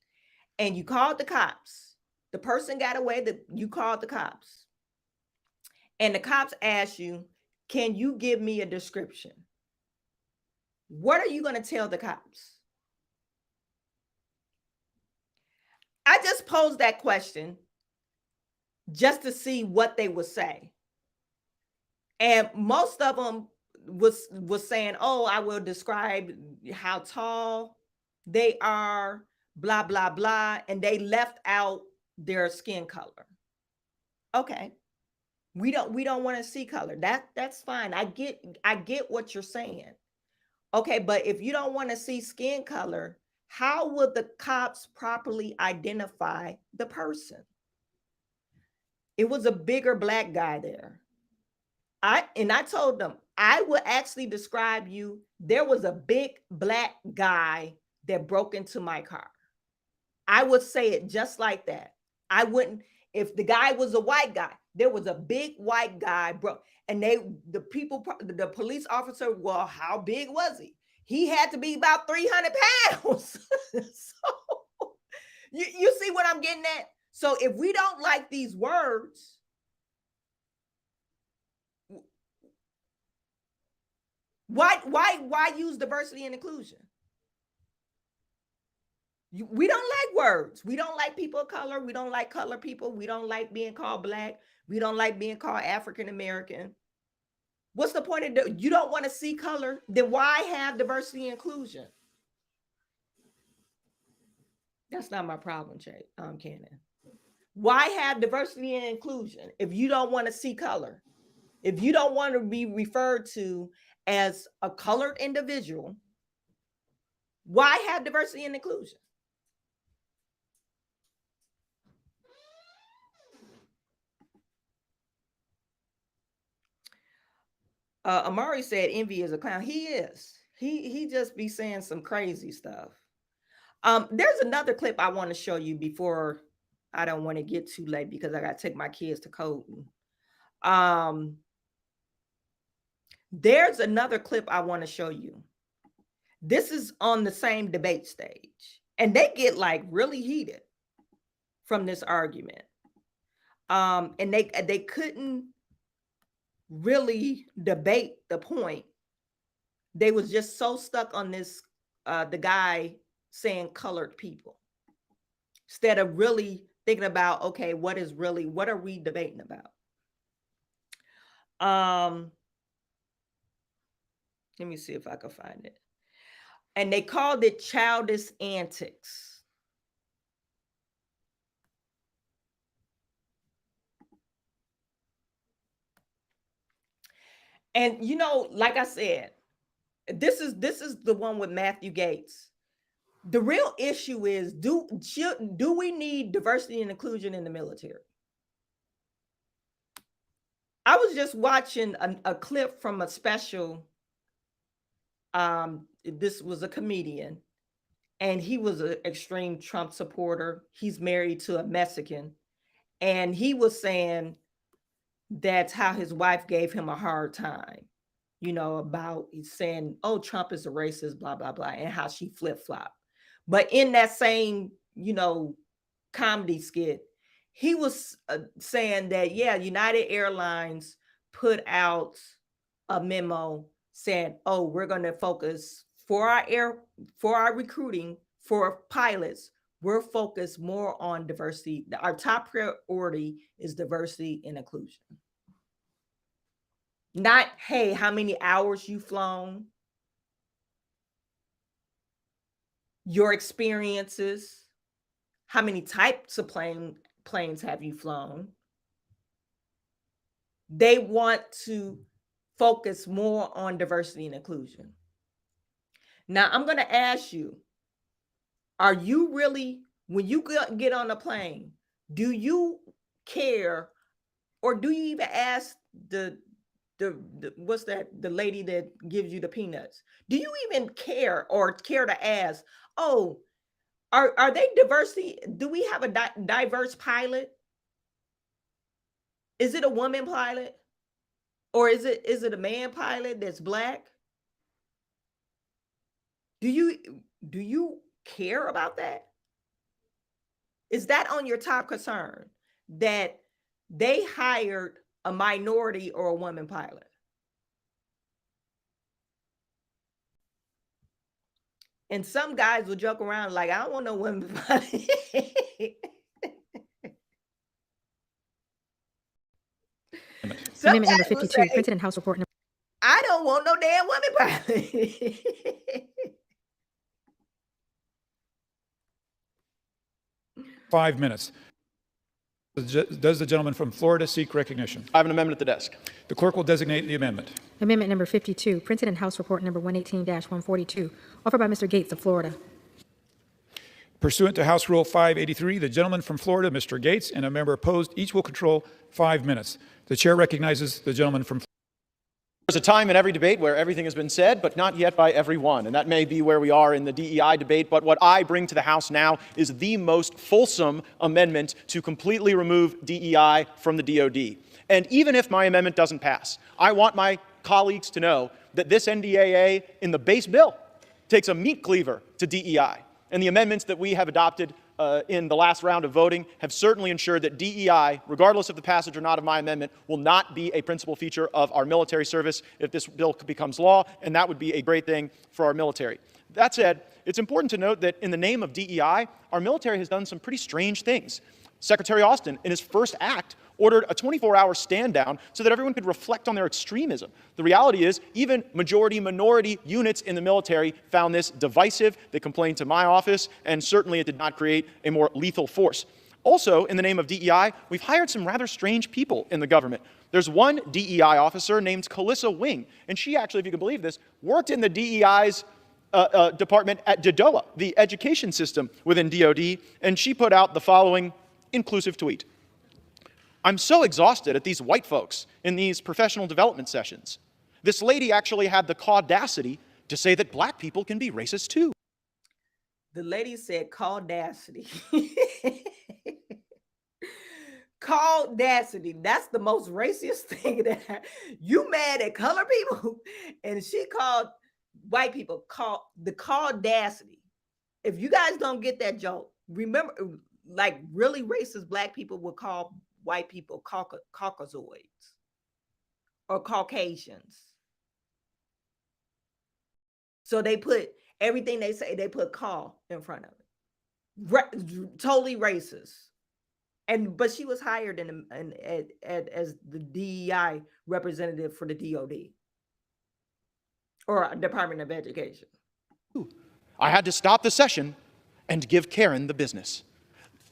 and you called the cops? The person got away, that you called the cops. And the cops asked you, can you give me a description? What are you going to tell the cops? I just posed that question just to see what they would say. And most of them was saying, oh, I will describe how tall they are, blah, blah, blah. And they left out their skin color. Okay. We don't want to see color. That's fine. I get what you're saying. Okay, but if you don't want to see skin color, how would the cops properly identify the person? It was a bigger Black guy there. I told them, I would actually describe you. There was a big Black guy that broke into my car. I would say it just like that. I wouldn't, if the guy was a white guy, there was a big white guy, and the police officer, well, how big was he? He had to be about 300 pounds. So you see what I'm getting at? So if we don't like these words, why use diversity and inclusion? We don't like words. We don't like people of color. We don't like colored people. We don't like being called Black. We don't like being called African American. What's the point of you don't want to see color? Then why have diversity and inclusion? That's not my problem, Cannon. Why have diversity and inclusion if you don't want to see color? If you don't want to be referred to as a colored individual, why have diversity and inclusion? Amari said Envy is a clown. He is. He just be saying some crazy stuff. There's another clip I want to show you before I don't want to get too late because I got to take my kids to coding. There's another clip I want to show you. This is on the same debate stage, and they get like really heated from this argument. And they couldn't really debate the point. They was just so stuck on this, the guy saying colored people, instead of really thinking about, okay, what are we debating about? Let me see if I can find it. And they called it childish antics. And you know, like I said, this is the one with Matthew Gaetz. The real issue is, do we need diversity and inclusion in the military? I was just watching a clip from a special. This was a comedian, and he was an extreme Trump supporter. He's married to a Mexican, and he was saying that's how his wife gave him a hard time, you know, about saying, oh, Trump is a racist, blah, blah, blah, and how she flip-flopped. But in that same, you know, comedy skit, he was saying that, yeah, United Airlines put out a memo saying, oh, we're going to focus for our recruiting for pilots. We're focused more on diversity. Our top priority is diversity and inclusion. Not, hey, how many hours you've flown, your experiences, how many types of planes have you flown. They want to focus more on diversity and inclusion. Now, I'm going to ask you, are you really, when you get on a plane, do you care, or do you even ask the what's that, the lady that gives you the peanuts? Do you even care or care to ask, oh, are they diversity? Do we have a diverse pilot? Is it a woman pilot? Or is it a man pilot that's Black? Do you care about that? Is that on your top concern, that they hired a minority or a woman pilot? And some guys will joke around like, I don't want no women pilot. Amendment number 52, printed in House Report number. I don't want no damn women pilot. 5 minutes. Does the gentleman from Florida seek recognition? I have an amendment at the desk. The clerk will designate the amendment. Amendment number 52, printed in House Report number 118-142, offered by Mr. Gaetz of Florida. Pursuant to House Rule 583, the gentleman from Florida, Mr. Gaetz, and a member opposed each will control 5 minutes. The chair recognizes the gentleman from Florida. There's a time in every debate where everything has been said, but not yet by everyone. And that may be where we are in the DEI debate. But what I bring to the House now is the most fulsome amendment to completely remove DEI from the DOD. And even if my amendment doesn't pass, I want my colleagues to know that this NDAA in the base bill takes a meat cleaver to DEI. And the amendments that we have adopted in the last round of voting have certainly ensured that DEI, regardless of the passage or not of my amendment, will not be a principal feature of our military service if this bill becomes law, and that would be a great thing for our military. That said, it's important to note that in the name of DEI, our military has done some pretty strange things. Secretary Austin, in his first act, ordered a 24-hour stand down so that everyone could reflect on their extremism. The reality is, even majority-minority units in the military found this divisive. They complained to my office, and certainly it did not create a more lethal force. Also, in the name of DEI, we've hired some rather strange people in the government. There's one DEI officer named Calissa Wing, and she actually, if you can believe this, worked in the DEI's department at DODOA, the education system within DOD, and she put out the following inclusive tweet. I'm so exhausted at these white folks in these professional development sessions. This lady actually had the caudacity to say that Black people can be racist too. The lady said caudacity. Audacity. That's the most racist thing that you mad at color people, and she called white people the audacity. If you guys don't get that joke, remember, like really racist black people would call white people Caucasoids or Caucasians. So they put everything they say, they put "call" in front of it. Totally racist. But she was hired as the DEI representative for the DOD or Department of Education. I had to stop the session and give Karen the business.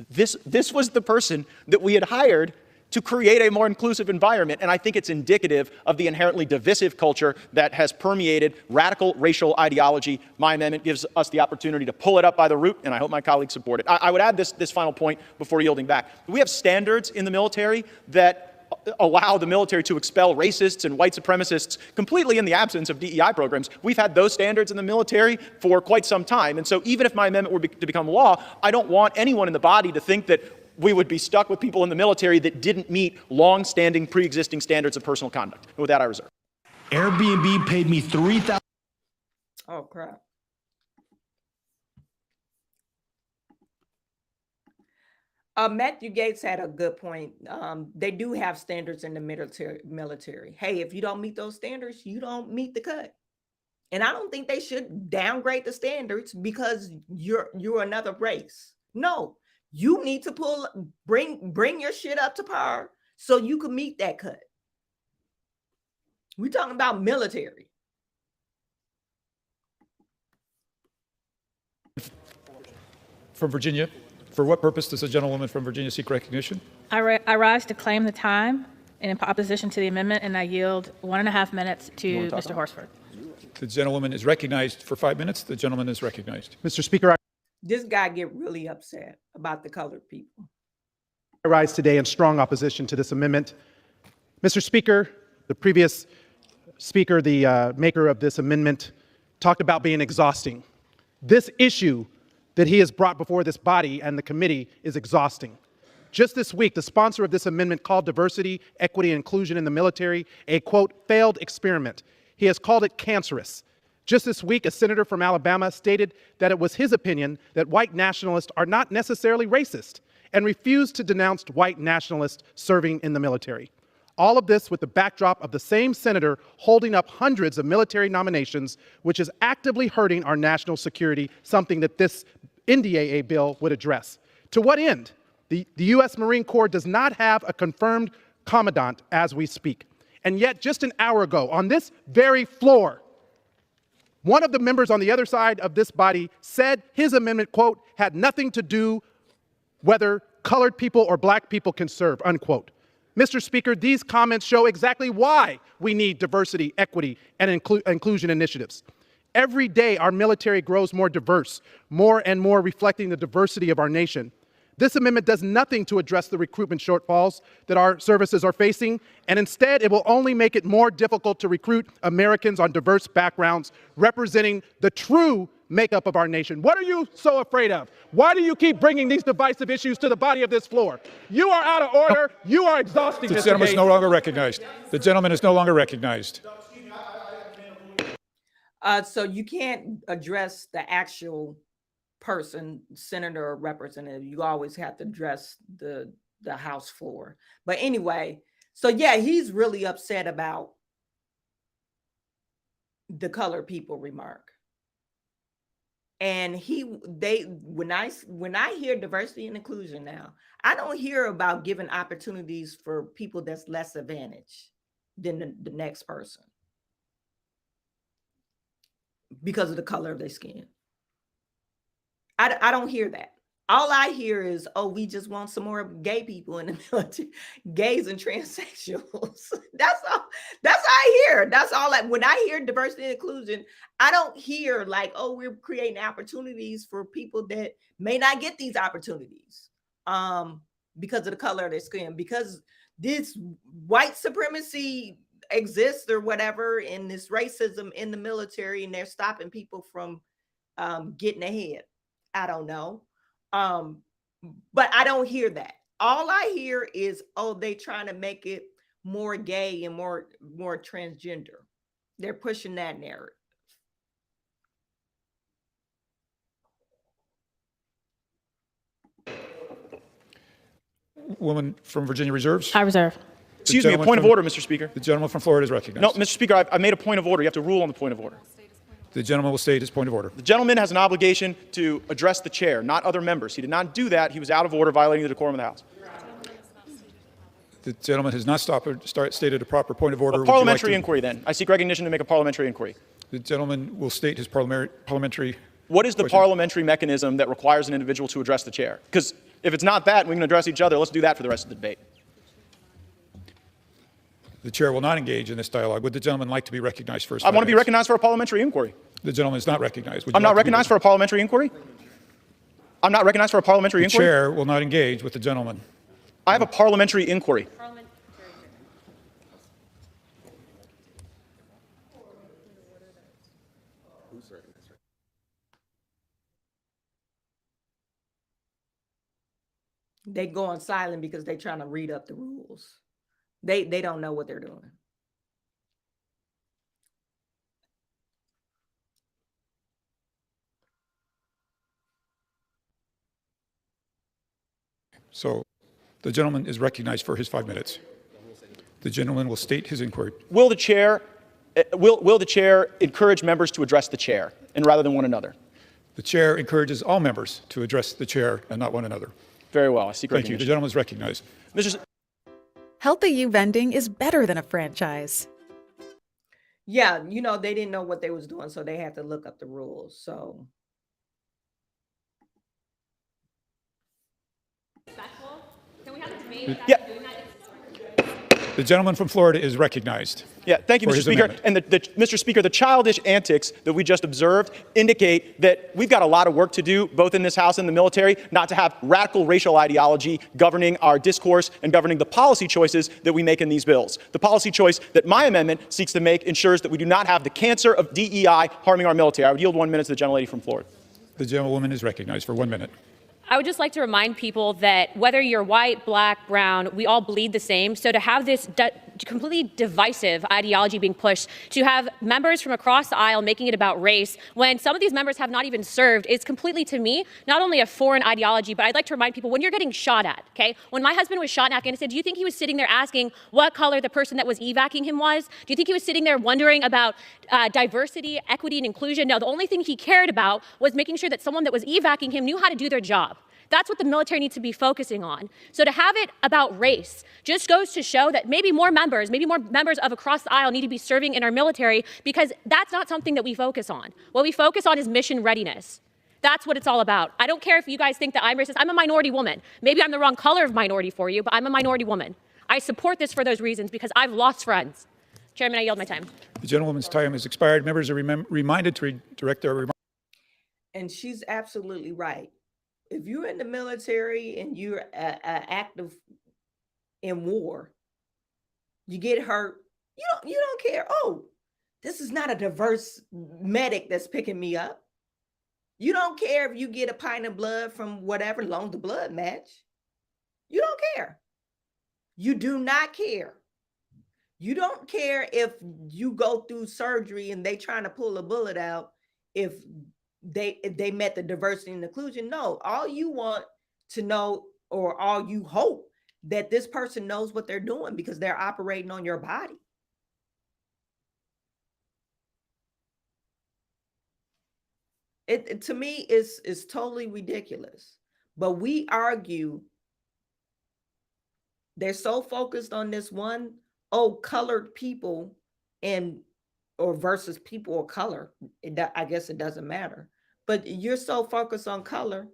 This was the person that we had hired to create a more inclusive environment, and I think it's indicative of the inherently divisive culture that has permeated radical racial ideology. My amendment gives us the opportunity to pull it up by the root, and I hope my colleagues support it. I would add this final point before yielding back. We have standards in the military that allow the military to expel racists and white supremacists completely in the absence of DEI programs. We've had those standards in the military for quite some time, and so even if my amendment were to become law, I don't want anyone in the body to think that we would be stuck with people in the military that didn't meet long-standing, pre-existing standards of personal conduct. And with that, I reserve. Airbnb paid me $3,000. Oh, crap. Matthew Gaetz had a good point. They do have standards in the military. Hey, if you don't meet those standards, you don't meet the cut. And I don't think they should downgrade the standards because you're another race. No. You need to bring your shit up to par so you can meet that cut. We're talking about military. From Virginia, for what purpose does the gentlewoman from Virginia seek recognition? I rise to claim the time in opposition to the amendment, and I yield 1.5 minutes to Mr. Horsford. The gentlewoman is recognized for 5 minutes. The gentleman is recognized. Mr. Speaker, This guy get really upset about the colored people. I rise today in strong opposition to this amendment. Mr. Speaker, the previous speaker, the maker of this amendment, talked about being exhausting. This issue that he has brought before this body and the committee is exhausting. Just this week, the sponsor of this amendment called diversity, equity, and inclusion in the military a, quote, failed experiment. He has called it cancerous. Just this week, a senator from Alabama stated that it was his opinion that white nationalists are not necessarily racist and refused to denounce white nationalists serving in the military. All of this with the backdrop of the same senator holding up hundreds of military nominations, which is actively hurting our national security, something that this NDAA bill would address. To what end? The U.S. Marine Corps does not have a confirmed commandant as we speak. And yet, just an hour ago, on this very floor, one of the members on the other side of this body said his amendment, quote, had nothing to do whether colored people or black people can serve, unquote. Mr. Speaker, these comments show exactly why we need diversity, equity, and inclusion initiatives. Every day, our military grows more diverse, more and more reflecting the diversity of our nation. This amendment does nothing to address the recruitment shortfalls that our services are facing, and instead it will only make it more difficult to recruit Americans on diverse backgrounds representing the true makeup of our nation. What are you so afraid of? Why do you keep bringing these divisive issues to the body of this floor? You are out of order. You are exhausting. The gentleman is no longer recognized. The gentleman is no longer recognized. So you can't address the actual person, senator or representative. You always have to address the House floor. But anyway, so yeah, he's really upset about the colored people remark. And when I hear diversity and inclusion now, I don't hear about giving opportunities for people that's less advantaged than the next person because of the color of their skin. I don't hear that. All I hear is, oh, we just want some more gay people in the military, gays and transsexuals. That's all I hear. That's all. When I hear diversity and inclusion, I don't hear like, oh, we're creating opportunities for people that may not get these opportunities because of the color of their skin, because this white supremacy exists or whatever, in this racism in the military, and they're stopping people from getting ahead. I don't know. But I don't hear that. all I hear is, oh, they trying to make it more gay and more transgender. They're pushing that narrative. Woman from Virginia reserves. I reserve. Excuse me, a point of order, Mr. Speaker. The gentleman from Florida is recognized. No, Mr. Speaker, I made a point of order. You have to rule on the point of order. The gentleman will state his point of order. The gentleman has an obligation to address the chair, not other members. He did not do that. He was out of order, violating the decorum of the House. The gentleman has not stated a proper point of order. A parliamentary inquiry, then. I seek recognition to make a parliamentary inquiry. The gentleman will state his parliamentary. What is the question. parliamentary mechanism that requires an individual to address the chair? Because if it's not that, we can address each other. Let's do that for the rest of the debate. The chair will not engage in this dialogue. Would the gentleman like to be recognized first? I want to be recognized for a parliamentary inquiry. The gentleman is not recognized. I'm not recognized for a parliamentary inquiry? I'm not recognized for a parliamentary inquiry? The chair will not engage with the gentleman. I have a parliamentary inquiry. They go on silent because they're trying to read up the rules. They don't know what they're doing. So the gentleman is recognized for his 5 minutes. The gentleman will state his inquiry. Will the chair encourage members to address the chair and rather than one another? The chair encourages all members to address the chair and not one another. Very well. I seek recognition. Thank you. The gentleman is recognized. Healthy You vending is better than a franchise. Yeah, you know, they didn't know what they was doing, so they had to look up the rules. So Yeah. The gentleman from Florida is recognized. Yeah, thank you, Mr. Speaker. And Mr. Speaker, the childish antics that we just observed indicate that we've got a lot of work to do, both in this House and the military, not to have radical racial ideology governing our discourse and governing the policy choices that we make in these bills. The policy choice that my amendment seeks to make ensures that we do not have the cancer of DEI harming our military. I would yield 1 minute to the gentlelady from Florida. The gentlewoman is recognized for 1 minute. I would just like to remind people that whether you're white, black, brown, we all bleed the same. So to have this completely divisive ideology being pushed, to have members from across the aisle making it about race, when some of these members have not even served, is completely, to me, not only a foreign ideology, but I'd like to remind people, when you're getting shot at, okay? When my husband was shot in Afghanistan, do you think he was sitting there asking what color the person that was evacuating him was? Do you think he was sitting there wondering about diversity, equity, and inclusion? No, the only thing he cared about was making sure that someone that was evacuating him knew how to do their job. That's what the military needs to be focusing on. So to have it about race just goes to show that maybe more members of across the aisle need to be serving in our military, because that's not something that we focus on. What we focus on is mission readiness. That's what it's all about. I don't care if you guys think that I'm racist. I'm a minority woman. Maybe I'm the wrong color of minority for you, but I'm a minority woman. I support this for those reasons because I've lost friends. Chairman, I yield my time. The gentlewoman's time has expired. Members are reminded to redirect their remarks. And she's absolutely right. If you're in the military and you're active in war, you get hurt, you don't care. Oh, this is not a diverse medic that's picking me up. You don't care if you get a pint of blood from whatever, long as the blood match. You don't care. You do not care. You don't care if you go through surgery and they trying to pull a bullet out if they met the diversity and inclusion. No, all you want to know, or all you hope, that this person knows what they're doing because they're operating on your body. It to me is totally ridiculous. But we argue, they're so focused on this one, colored people or versus people of color. I guess it doesn't matter. But you're so focused on color.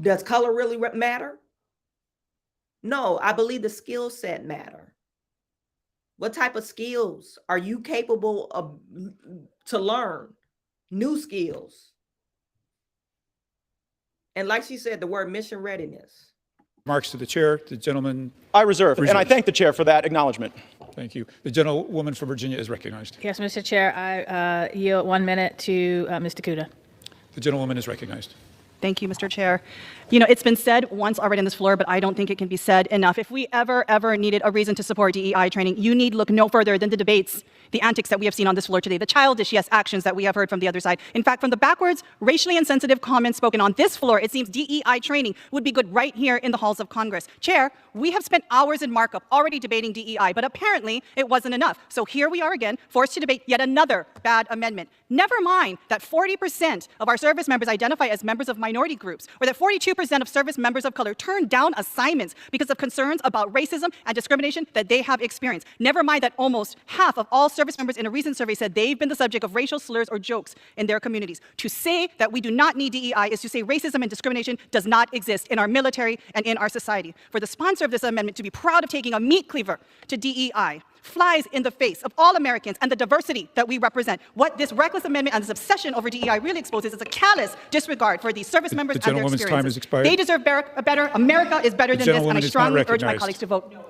Does color really matter? No, I believe the skill set matter. What type of skills are you capable of to learn? New skills. And like she said, the word mission readiness. Remarks to the chair. The gentleman. I reserve, and I thank the chair for that acknowledgement. Thank you. The gentlewoman from Virginia is recognized. Yes, Mr. Chair, I yield 1 minute to Ms. Takuda. The gentlewoman is recognized. Thank you, Mr. Chair. You know, it's been said once already on this floor, but I don't think it can be said enough. If we ever needed a reason to support DEI training, you need look no further than the debates, the antics that we have seen on this floor today, the childish, yes, actions that we have heard from the other side. In fact, from the backwards, racially insensitive comments spoken on this floor, it seems DEI training would be good right here in the halls of Congress. Chair, we have spent hours in markup already debating DEI, but apparently it wasn't enough. So here we are again, forced to debate yet another bad amendment. Never mind that 40% of our service members identify as members of minority groups, or that 42% of service members of color turn down assignments because of concerns about racism and discrimination that they have experienced. Never mind that almost half of all service members in a recent survey said they've been the subject of racial slurs or jokes in their communities. To say that we do not need DEI is to say racism and discrimination does not exist in our military and in our society. For the sponsor of this amendment to be proud of taking a meat cleaver to DEI flies in the face of all Americans and the diversity that we represent. What this reckless amendment and this obsession over DEI really exposes is a callous disregard for these service members and their experiences. Time has expired. They deserve better. America is better than this, and I strongly urge my colleagues to vote no.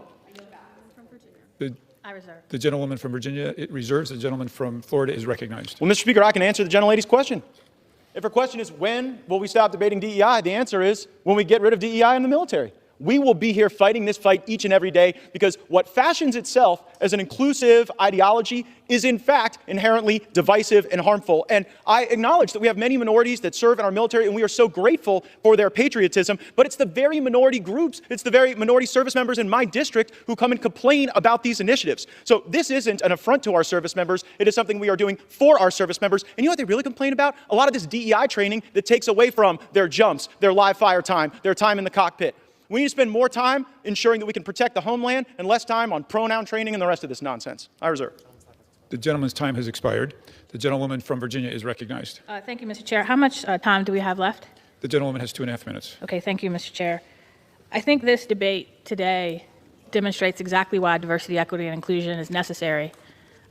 I reserve. The gentlewoman from Virginia, it reserves. The gentleman from Florida is recognized. Well, Mr. Speaker, I can answer the gentlelady's question. If her question is when will we stop debating DEI, the answer is when we get rid of DEI in the military. We will be here fighting this fight each and every day because what fashions itself as an inclusive ideology is in fact inherently divisive and harmful. And I acknowledge that we have many minorities that serve in our military and we are so grateful for their patriotism, but it's the very minority groups, it's the very minority service members in my district who come and complain about these initiatives. So this isn't an affront to our service members, it is something we are doing for our service members. And you know what they really complain about? A lot of this DEI training that takes away from their jumps, their live fire time, their time in the cockpit. We need to spend more time ensuring that we can protect the homeland and less time on pronoun training and the rest of this nonsense. I reserve. The gentleman's time has expired. The gentlewoman from Virginia is recognized. Thank you, Mr. Chair. How much time do we have left? The gentlewoman has 2.5 minutes. Okay, thank you, Mr. Chair. I think this debate today demonstrates exactly why diversity, equity, and inclusion is necessary,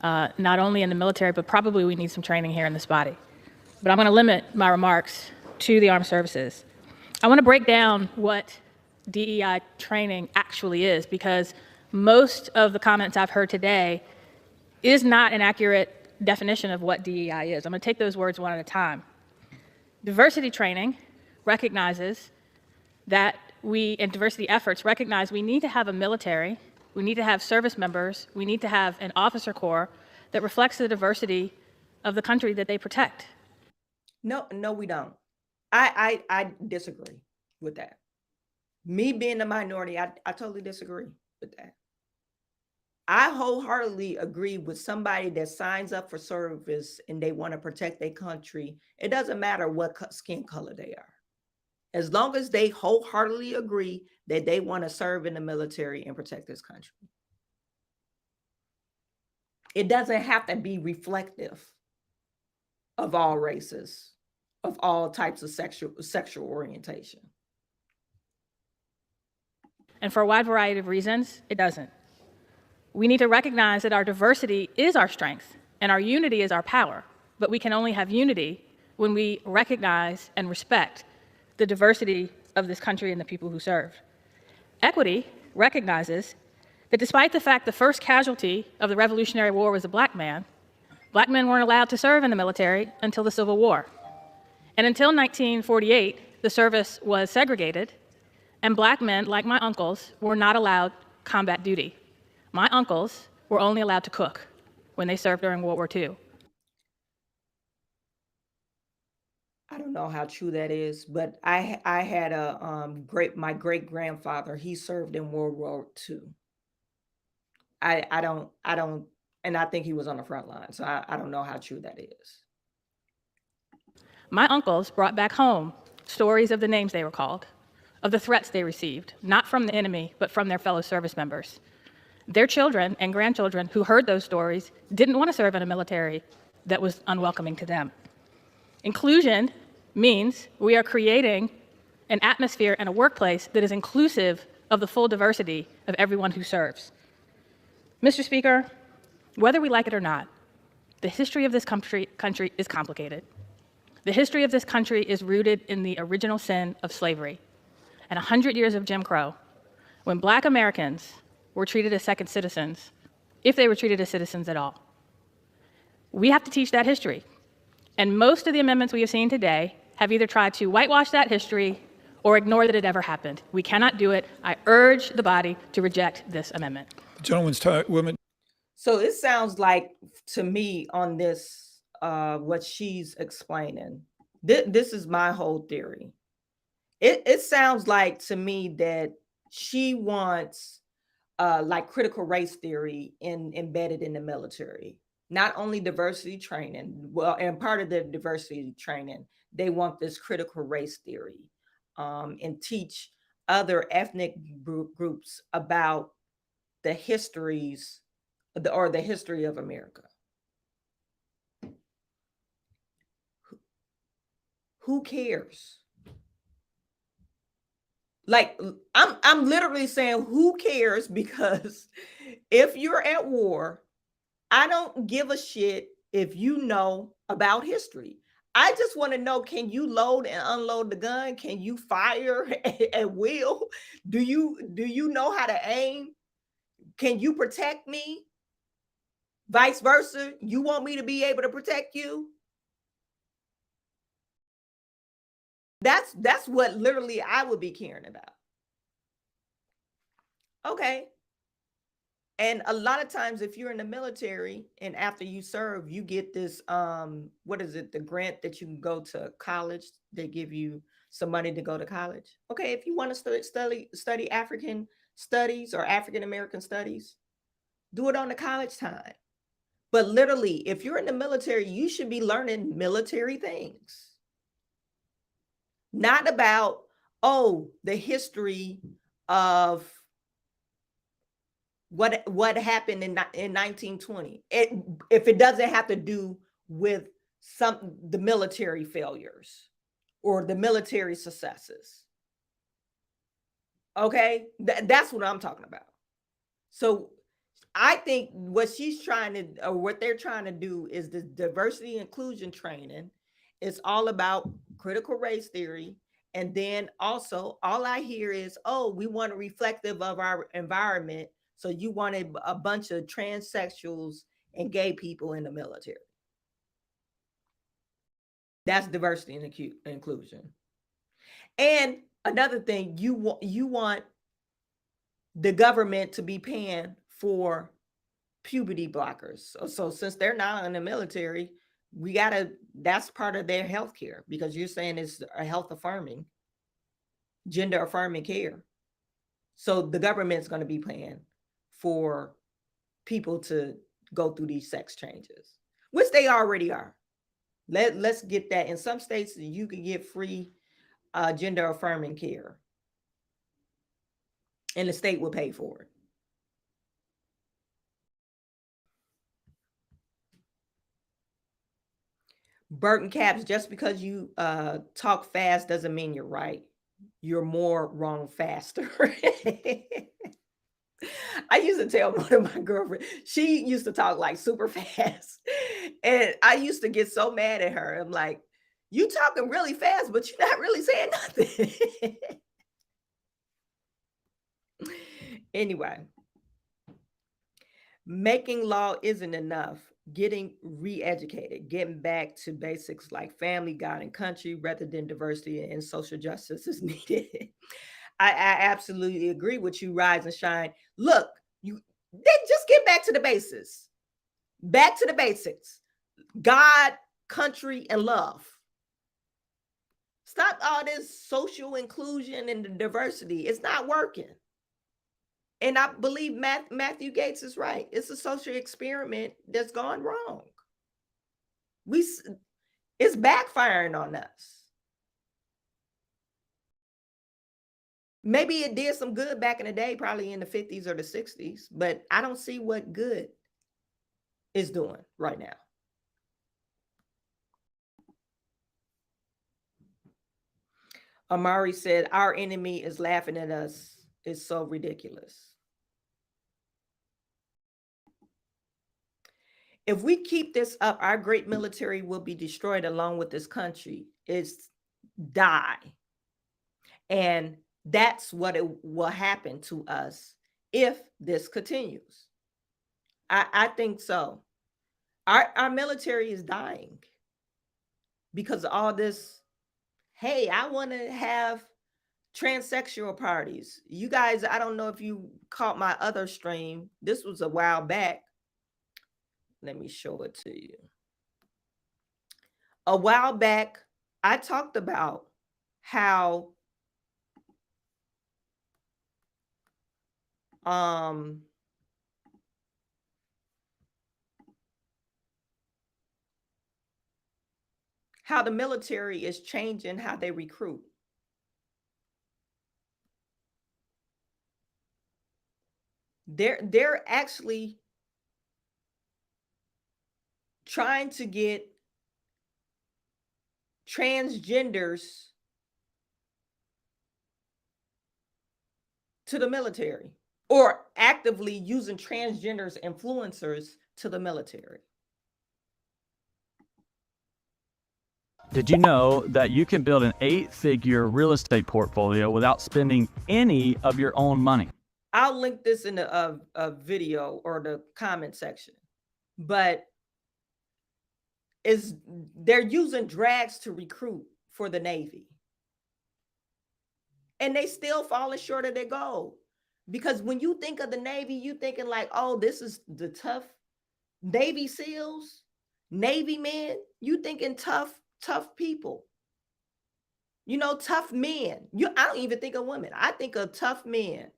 not only in the military, but probably we need some training here in this body. But I'm going to limit my remarks to the armed services. I want to break down what DEI training actually is, because most of the comments I've heard today is not an accurate definition of what DEI is. I'm going to take those words one at a time. Diversity training recognizes that and diversity efforts recognize we need to have a military, we need to have service members, we need to have an officer corps that reflects the diversity of the country that they protect. No, we don't. I disagree with that. Me being a minority, I totally disagree with that. I wholeheartedly agree with somebody that signs up for service and they want to protect their country. It doesn't matter what skin color they are. As long as they wholeheartedly agree that they want to serve in the military and protect this country. It doesn't have to be reflective of all races, of all types of sexual orientation. And for a wide variety of reasons, it doesn't. We need to recognize that our diversity is our strength and our unity is our power, but we can only have unity when we recognize and respect the diversity of this country and the people who serve. Equity recognizes that despite the fact the first casualty of the Revolutionary War was a black men weren't allowed to serve in the military until the Civil War. And until 1948, the service was segregated, and black men, like my uncles, were not allowed combat duty. My uncles were only allowed to cook when they served during World War II. I don't know how true that is, but I had my great grandfather. He served in World War II. I don't, and I think he was on the front line. So I don't know how true that is. My uncles brought back home stories of the names they were called, of the threats they received, not from the enemy, but from their fellow service members. Their children and grandchildren who heard those stories didn't want to serve in a military that was unwelcoming to them. Inclusion means we are creating an atmosphere and a workplace that is inclusive of the full diversity of everyone who serves. Mr. Speaker, whether we like it or not, the history of this country is complicated. The history of this country is rooted in the original sin of slavery and 100 years of Jim Crow, when Black Americans were treated as second citizens, if they were treated as citizens at all. We have to teach that history. And most of the amendments we have seen today have either tried to whitewash that history or ignore that it ever happened. We cannot do it. I urge the body to reject this amendment. The gentleman's woman. So it sounds like to me on this, what she's explaining, this is my whole theory. It sounds like to me that she wants like critical race theory embedded in the military. Not only diversity training, well, and part of the diversity training, they want this critical race theory and teach other ethnic groups about the histories or the history of America. Who cares? Like, I'm literally saying, who cares? Because if you're at war, I don't give a shit if you know about history. I just want to know, can you load and unload the gun? Can you fire at will? Do you know how to aim? Can you protect me? Vice versa, you want me to be able to protect you? That's what literally I would be caring about. Okay. And a lot of times if you're in the military and after you serve, you get this, what is it? The grant that you can go to college. They give you some money to go to college. Okay. If you want to study African studies or African-American studies, do it on the college time. But literally, if you're in the military, you should be learning military things. Not about, oh, the history of what happened in 1920. If it doesn't have to do with the military failures or the military successes. Okay, that's what I'm talking about. So I think what she's trying to, or what they're trying to do is the diversity inclusion training. It's all about critical race theory. And then also all I hear is, oh, we want a reflective of our environment. So you wanted a bunch of transsexuals and gay people in the military. That's diversity and inclusion. And another thing, you want the government to be paying for puberty blockers. So since they're not in the military, that's part of their health care, because you're saying it's a health affirming, gender affirming care. So the government's going to be paying for people to go through these sex changes, which they already are. Let's get that. In some states, you can get free gender affirming care, and the state will pay for it. Burton Caps, just because you talk fast doesn't mean you're right. You're more wrong faster. I used to tell one of my girlfriends, she used to talk like super fast. And I used to get so mad at her. I'm like, you talking really fast, but you're not really saying nothing. Anyway, making law isn't enough. Getting re-educated, getting back to basics like family, God, and country, rather than diversity and social justice is needed. I absolutely agree with you, Rise and Shine. Look, they just get back to the basics. Back to the basics. God, country, and love. Stop all this social inclusion and the diversity. It's not working. And I believe Matthew Gaetz is right. It's a social experiment that's gone wrong. It's backfiring on us. Maybe it did some good back in the day, probably in the 50s or the 60s, but I don't see what good it's doing right now. Amari said, our enemy is laughing at us. It's so ridiculous. If we keep this up, our great military will be destroyed along with this country. It's die. And that's what it will happen to us if this continues. I think so. Our military is dying because of all this hey, I want to have transsexual parties. You guys, I don't know if you caught my other stream. This was a while back. Let me show it to you. A while back, I talked about how the military is changing how they recruit. They're actually trying to get transgenders to the military, or actively using transgenders influencers to the military. Did you know that you can build an 8-figure real estate portfolio without spending any of your own money? I'll link this in a video or the comment section, but they're using drags to recruit for the Navy. And they still falling short of their goal. Because when you think of the Navy, you thinking like, oh, this is the tough Navy SEALs, Navy men. You thinking tough people. You know, tough men. I don't even think of women. I think of tough men.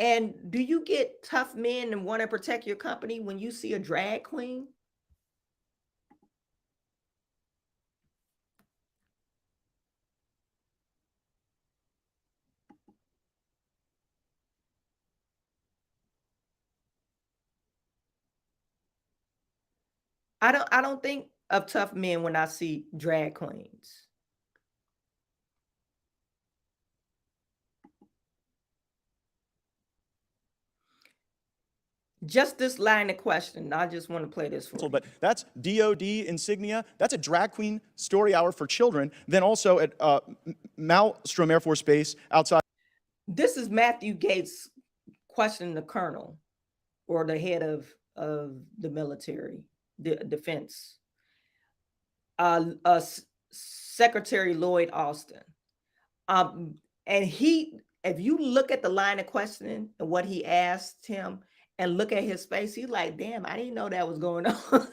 And do you get tough men and want to protect your company when you see a drag queen? I don't think of tough men when I see drag queens. Just this line of question. I just want to play this for you. But that's DOD insignia. That's a drag queen story hour for children. Then also at Malmstrom Air Force Base outside. This is Matthew Gaetz questioning the colonel or the head of the military, the defense. Secretary Lloyd Austin. And if you look at the line of questioning and what he asked him and look at his face, he's like, damn, I didn't know that was going on.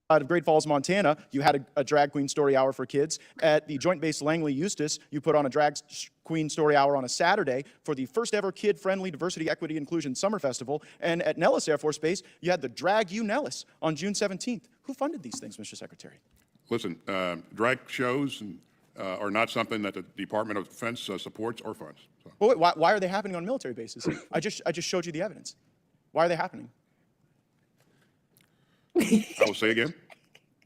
Out of Great Falls, Montana, you had a drag queen story hour for kids. At the Joint Base Langley Eustis, you put on a drag queen story hour on a Saturday for the first ever kid-friendly Diversity, Equity, Inclusion Summer Festival. And at Nellis Air Force Base, you had the Drag You Nellis on June 17th. Who funded these things, Mr. Secretary? Listen, drag shows are not something that the Department of Defense supports or funds. So. Well, wait, why are they happening on military bases? I just showed you the evidence. Why are they happening? I will say again,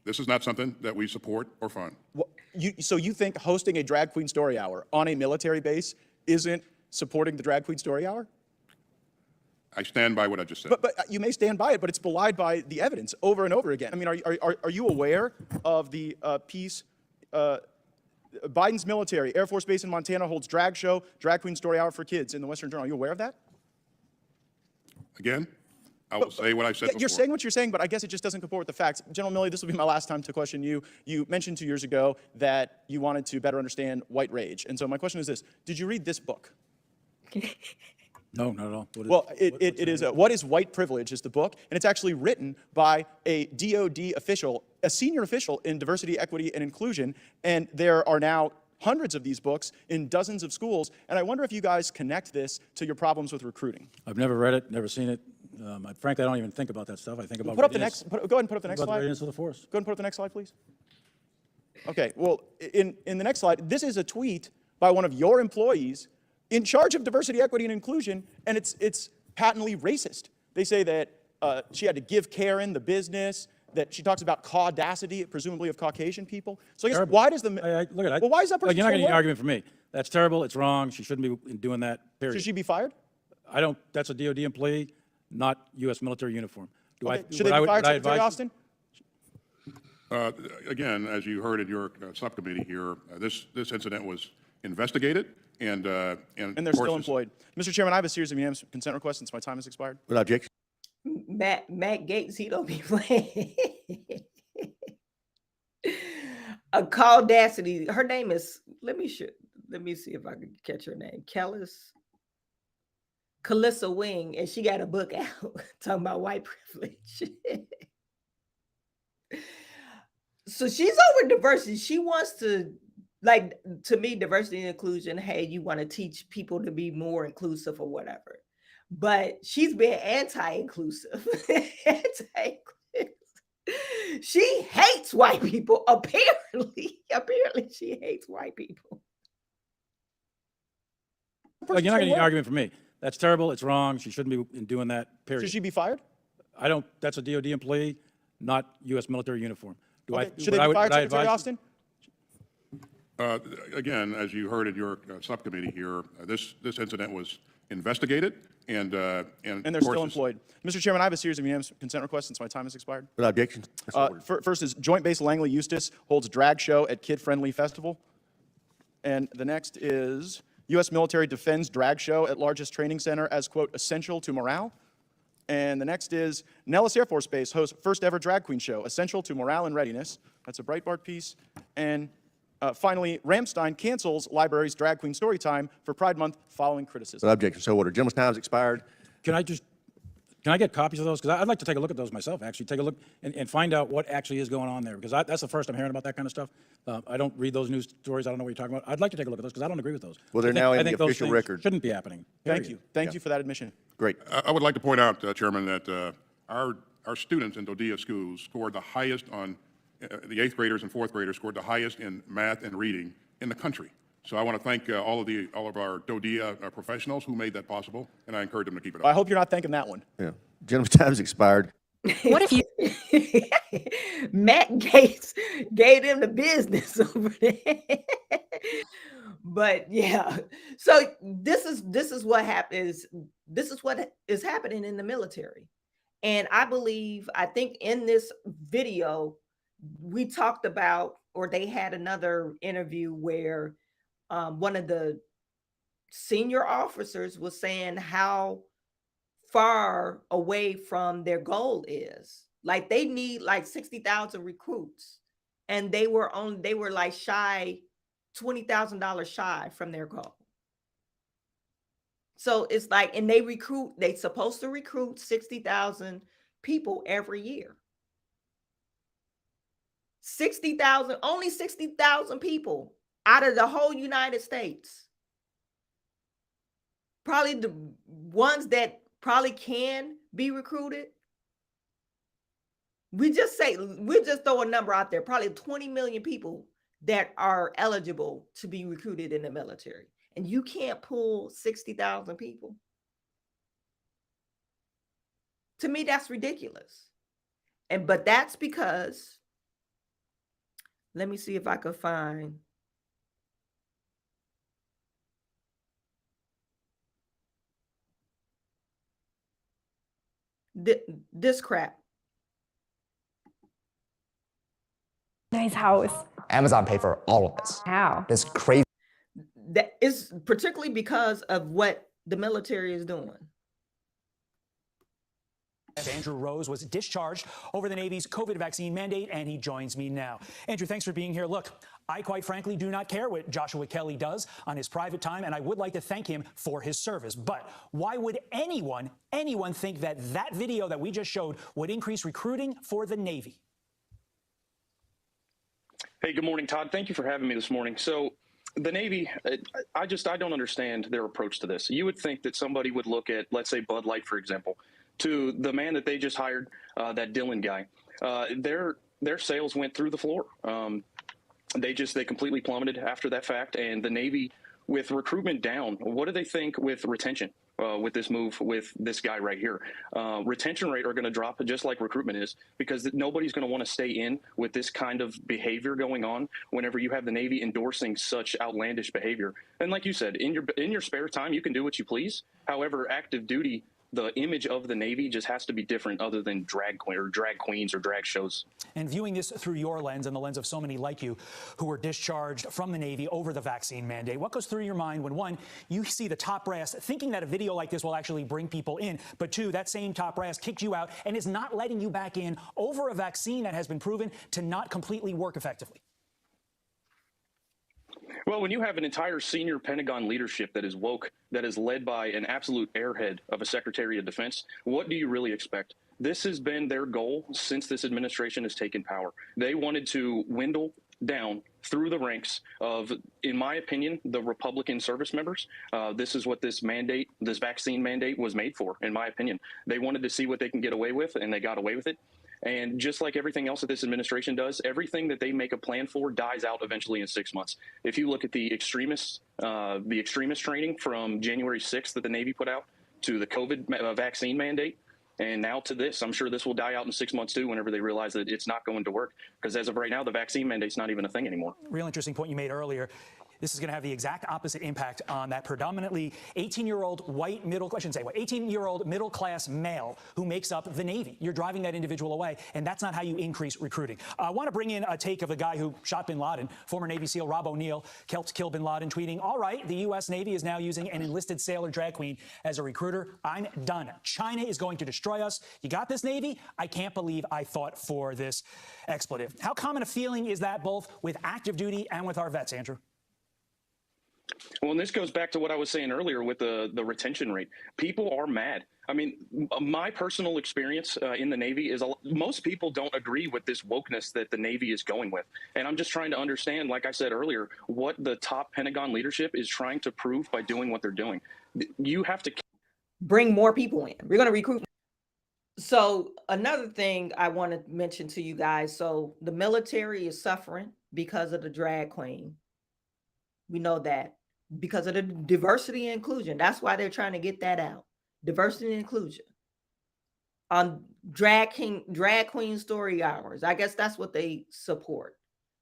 this is not something that we support or fund. Well, so you think hosting a drag queen story hour on a military base isn't supporting the drag queen story hour? I stand by what I just said. But you may stand by it, but it's belied by the evidence over and over again. I mean, are you aware of the piece? Biden's military, Air Force Base in Montana holds drag show, drag queen story hour for kids in the Western Journal. Are you aware of that? Again, I will say what I said before. You're saying what you're saying, but I guess it just doesn't comport with the facts. General Milley, this will be my last time to question you. You mentioned 2 years ago that you wanted to better understand white rage. And so my question is this. Did you read this book? No, not at all. It is What is White Privilege is the book, and it's actually written by a DOD official, a senior official in diversity, equity, and inclusion, and there are now hundreds of these books in dozens of schools, and I wonder if you guys connect this to your problems with recruiting. I've never read it, never seen it. Frankly, I don't even think about that stuff. I think about go ahead and put up the next slide. Readiness of the force. Go ahead and put up the next slide, please. Okay, well, in the next slide, this is a tweet by one of your employees in charge of diversity, equity, and inclusion, and it's patently racist. They say that she had to give Karen the business, that she talks about caudacity, presumably of Caucasian people. So I guess why does the look at well, why is that person? You're not so getting an low? argument from me. That's terrible. It's wrong. She shouldn't be doing that. Period. Should she be fired? I don't. That's a DOD employee, not U.S. military uniform. Should they be fired, Secretary Austin? Again, as you heard in your subcommittee here, this incident was investigated, and they're still employed. Mr. Chairman, I have a series of unanimous consent requests since my time has expired. Without objection. Matt Gaetz, he don't be playing. a Caudacity. Her name is, let me see if I can catch her name. Calissa Wing, and she got a book out talking about white privilege. So she's over diversity. She wants to, like, to me, diversity and inclusion, hey, you want to teach people to be more inclusive or whatever. But she's been anti-inclusive. She hates white people, apparently. Apparently, she hates white people. Like, you're not getting an argument from me. That's terrible. It's wrong. She shouldn't be doing that, period. Should she be fired? That's a DOD employee, not U.S. military uniform. Should they be fired, Secretary Austin? Again, as you heard in your subcommittee here, this incident was investigated, and they're still employed. Mr. Chairman, I have a series of unanimous consent requests since my time has expired. Without objection. First is Joint Base Langley Eustis holds drag show at Kid-Friendly Festival. And the next is U.S. military defends drag show at largest training center as, quote, essential to morale. And the next is Nellis Air Force Base hosts first ever drag queen show, essential to morale and readiness. That's a Breitbart piece. And finally, Ramstein cancels library's drag queen story time for Pride Month following criticism. Without objection. So ordered. Gentleman's time's expired. Can I get copies of those? Because I'd like to take a look at those myself, actually. Take a look and find out what actually is going on there. Because that's the first I'm hearing about that kind of stuff. I don't read those news stories. I don't know what you're talking about. I'd like to take a look at those because I don't agree with those. Well, they're now in the official those record. Shouldn't be happening. Thank you. Thank you for that admission. Great. I would like to point out, Chairman, that our students in Dodea schools scored the highest on, the 8th graders and 4th graders scored the highest in math and reading in the country. So I want to thank all of our Dodea professionals who made that possible, and I encourage them to keep it up. I hope you're not thanking that one. Yeah. Gentleman's time's expired. What if you Matt Gaetz gave them the business over there? But yeah, so this is what happens. This is what is happening in the military. And I think in this video, we talked about, or they had another interview where one of the senior officers was saying how far away from their goal is. Like they need like 60,000 recruits, and they were like shy, $20,000 shy from their goal. So it's like, and they supposed to recruit 60,000 people every year. 60,000, only 60,000 people out of the whole United States. Probably the ones that probably can be recruited. We just throw a number out there, probably 20 million people that are eligible to be recruited in the military. And you can't pull 60,000 people. To me, that's ridiculous. But that's because, let me see if I could find this crap. Nice house. Amazon paid for all of this. How? This crazy. That is particularly because of what the military is doing. Andrew Rose was discharged over the Navy's COVID vaccine mandate, and he joins me now. Andrew, thanks for being here. Look, I quite frankly do not care what Joshua Kelly does on his private time, and I would like to thank him for his service. But why would anyone think that that video that we just showed would increase recruiting for the Navy? Hey, good morning, Todd. Thank you for having me this morning. So the Navy, I don't understand their approach to this. You would think that somebody would look at, let's say, Bud Light, for example, to the man that they just hired, that Dillon guy. Their sales went through the floor. They completely plummeted after that fact. And the Navy, with recruitment down, what do they think with retention? With this move with this guy right here, retention rate are going to drop just like recruitment is, because nobody's going to want to stay in with this kind of behavior going on whenever you have the Navy endorsing such outlandish behavior. And like you said, in your spare time, you can do what you please. However, active duty, the image of the Navy just has to be different other than drag queens or drag shows. And viewing this through your lens and the lens of so many like you who were discharged from the Navy over the vaccine mandate, what goes through your mind when, one, you see the top brass thinking that a video like this will actually bring people in, but two, that same top brass kicked you out and is not letting you back in over a vaccine that has been proven to not completely work effectively? Well, when you have an entire senior Pentagon leadership that is woke, that is led by an absolute airhead of a Secretary of Defense, what do you really expect? This has been their goal since this administration has taken power. They wanted to dwindle down through the ranks of, in my opinion, the Republican service members. This is what this mandate, this vaccine mandate was made for, in my opinion. They wanted to see what they can get away with, and they got away with it. And just like everything else that this administration does, everything that they make a plan for dies out eventually in 6 months. If you look at the extremist training from January 6th that the Navy put out to the COVID vaccine mandate, and now to this, I'm sure this will die out in 6 months too, whenever they realize that it's not going to work. Because as of right now, the vaccine mandate's not even a thing anymore. Real interesting point you made earlier. This is going to have the exact opposite impact on that predominantly 18-year-old white middle, I shouldn't say white, 18-year-old middle-class male who makes up the Navy. You're driving that individual away, and that's not how you increase recruiting. I want to bring in a take of the guy who shot bin Laden, former Navy SEAL Rob O'Neill, helped kill bin Laden, tweeting, all right, the U.S. Navy is now using an enlisted sailor drag queen as a recruiter. I'm done. China is going to destroy us. You got this, Navy? I can't believe I fought for this expletive. How common a feeling is that both with active duty and with our vets, Andrew? Well, and this goes back to what I was saying earlier with the retention rate. People are mad. I mean, my personal experience in the Navy is most people don't agree with this wokeness that the Navy is going with. And I'm just trying to understand, like I said earlier, what the top Pentagon leadership is trying to prove by doing what they're doing. You have to bring more people in. We're going to recruit. So another thing I want to mention to you guys. So the military is suffering because of the drag queen. We know that because of the diversity and inclusion. That's why they're trying to get that out. Diversity and inclusion. On drag queen story hours. I guess that's what they support.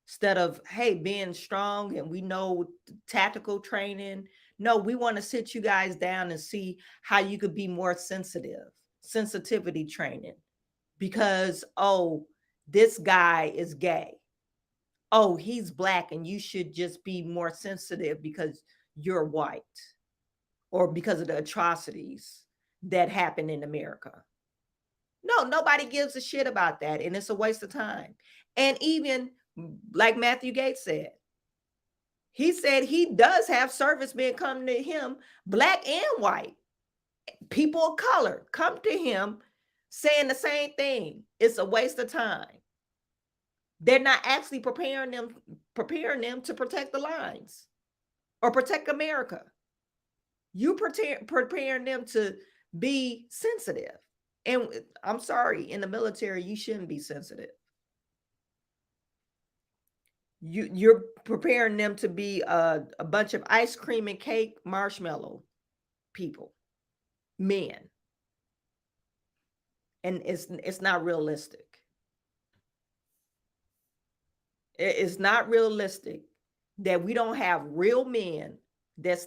Instead of, hey, being strong and we know tactical training. No, we want to sit you guys down and see how you could be more sensitivity training. Because, oh, this guy is gay. Oh, he's black and you should just be more sensitive because you're white or because of the atrocities that happen in America. No, nobody gives a shit about that. And it's a waste of time. And even like Matthew Gaetz said he does have servicemen come to him, black and white, people of color come to him saying the same thing. It's a waste of time. They're not actually preparing them to protect the lines or protect America. You preparing them to be sensitive. And I'm sorry, in the military, you shouldn't be sensitive. You're preparing them to be a bunch of ice cream and cake marshmallow people, men. And it's not realistic. It's not realistic that we don't have real men that's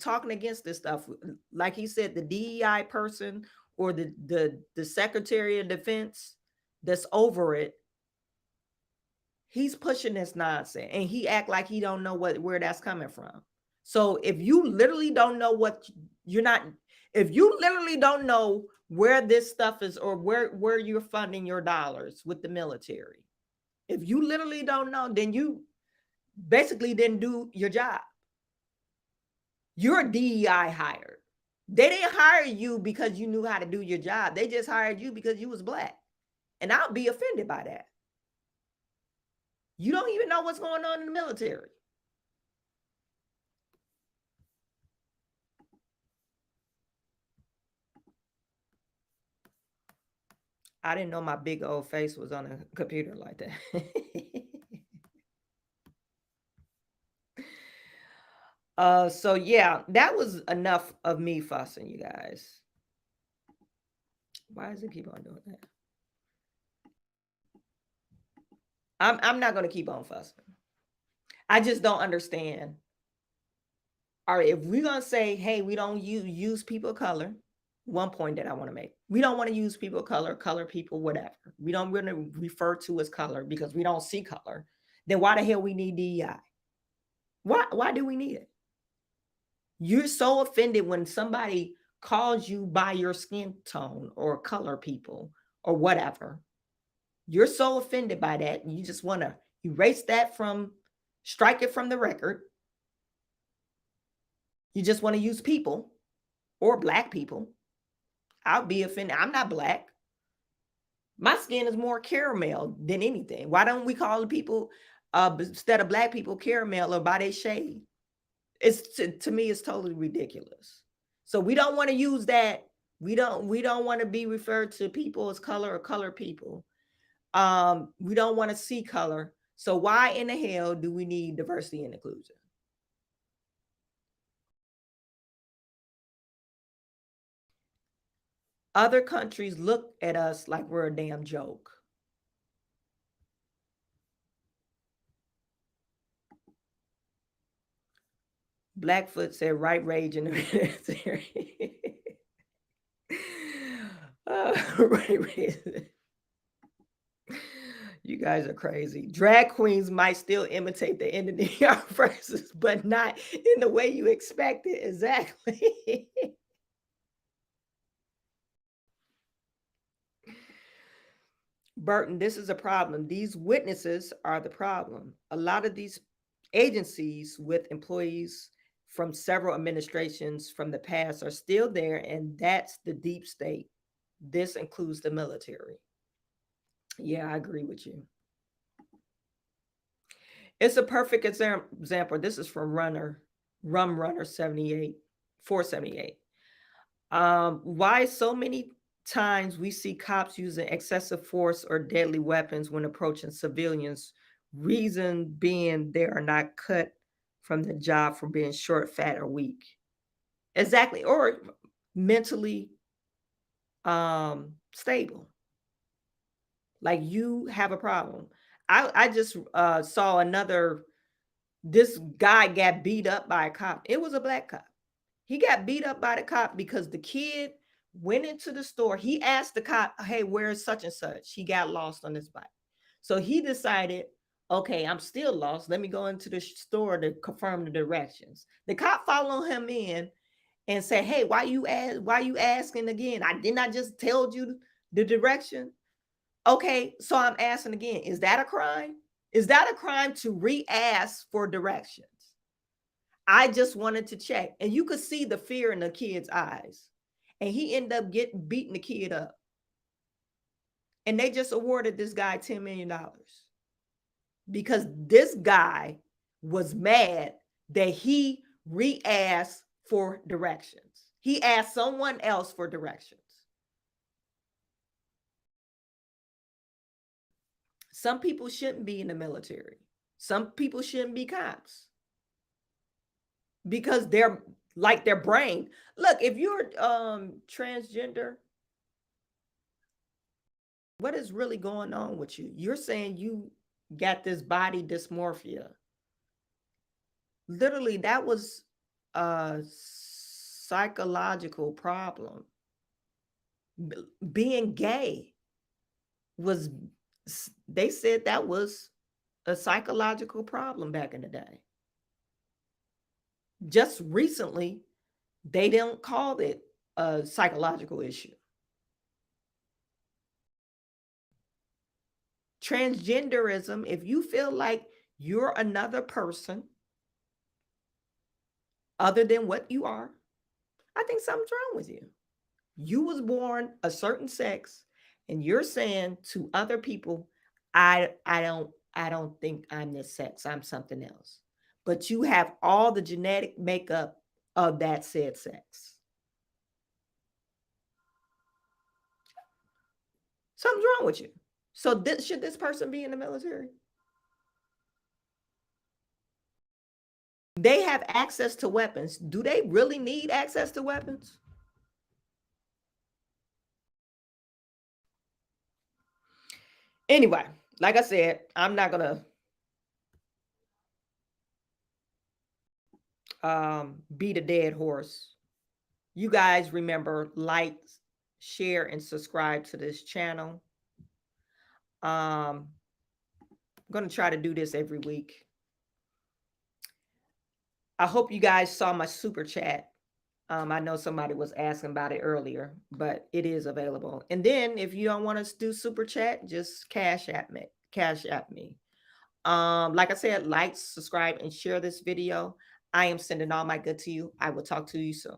talking against this stuff. Like he said, the DEI person or the Secretary of Defense that's over it. He's pushing this nonsense and he act like he don't know where that's coming from. So if you literally don't know if you literally don't know where this stuff is or where you're funding your dollars with the military, if you literally don't know, then you basically didn't do your job. You're a DEI hired. They didn't hire you because you knew how to do your job. They just hired you because you was black. And I'll be offended by that. You don't even know what's going on in the military. I didn't know my big old face was on a computer like that. So yeah, that was enough of me fussing, you guys. Why does it keep on doing that? I'm not going to keep on fussing. I just don't understand. All right, if we're going to say, hey, we don't use people of color, one point that I want to make. We don't want to use people of color, color people, whatever. We don't want to refer to as color because we don't see color. Then why the hell we need DEI? Why do we need it? You're so offended when somebody calls you by your skin tone or color people or whatever. You're so offended by that. And you just want to erase that from Strike it from the record. You just want to use people or black people. I'll be offended. I'm not black. My skin is more caramel than anything. Why don't we call the people, instead of black people, caramel or by their shade? It's to me, it's totally ridiculous. So we don't want to use that. We don't want to be referred to people as color or color people. We don't want to see color. So why in the hell do we need diversity and inclusion? Other countries look at us like we're a damn joke. Blackfoot said right rage in the military. Right rage. You guys are crazy. Drag queens might still imitate the end of the armed forces, but not in the way you expect it. Exactly. Burton, this is a problem. These witnesses are the problem. A lot of these agencies with employees from several administrations from the past are still there, and that's the deep state. This includes the military. Yeah, I agree with you. It's a perfect example. This is from Rum Runner 478. Why so many times we see cops using excessive force or deadly weapons when approaching civilians, reason being they are not cut from the job for being short, fat, or weak. Exactly. Or mentally stable. Like you have a problem. I just saw this guy got beat up by a cop. It was a black cop. He got beat up by the cop because the kid went into the store. He asked the cop, hey, where's such and such? He got lost on his bike. So he decided, okay, I'm still lost. Let me go into the store to confirm the directions. The cop followed him in and said, hey, why you asking again? Didn't I just tell you the direction? Okay, so I'm asking again, is that a crime? Is that a crime to re-ask for directions? I just wanted to check. And you could see the fear in the kid's eyes. And he ended up beating the kid up. And they just awarded this guy $10 million. Because this guy was mad that he re-asked for directions. He asked someone else for directions. Some people shouldn't be in the military. Some people shouldn't be cops. Because they're like their brain. Look, if you're transgender, what is really going on with you? You're saying you got this body dysmorphia. Literally, that was a psychological problem. Being gay was, they said that was a psychological problem back in the day. Just recently, they didn't call it a psychological issue. Transgenderism, if you feel like you're another person other than what you are, I think something's wrong with you. You was born a certain sex, and you're saying to other people, I don't think I'm this sex, I'm something else. But you have all the genetic makeup of that said sex. Something's wrong with you. So should this person be in the military? They have access to weapons. Do they really need access to weapons? Anyway, like I said, I'm not gonna beat a dead horse. You guys remember, like, share, and subscribe to this channel. I'm going to try to do this every week. I hope you guys saw my super chat. I know somebody was asking about it earlier, but it is available. And then if you don't want to do super chat, just cash at me. Like I said, like, subscribe, and share this video. I am sending all my good to you. I will talk to you soon.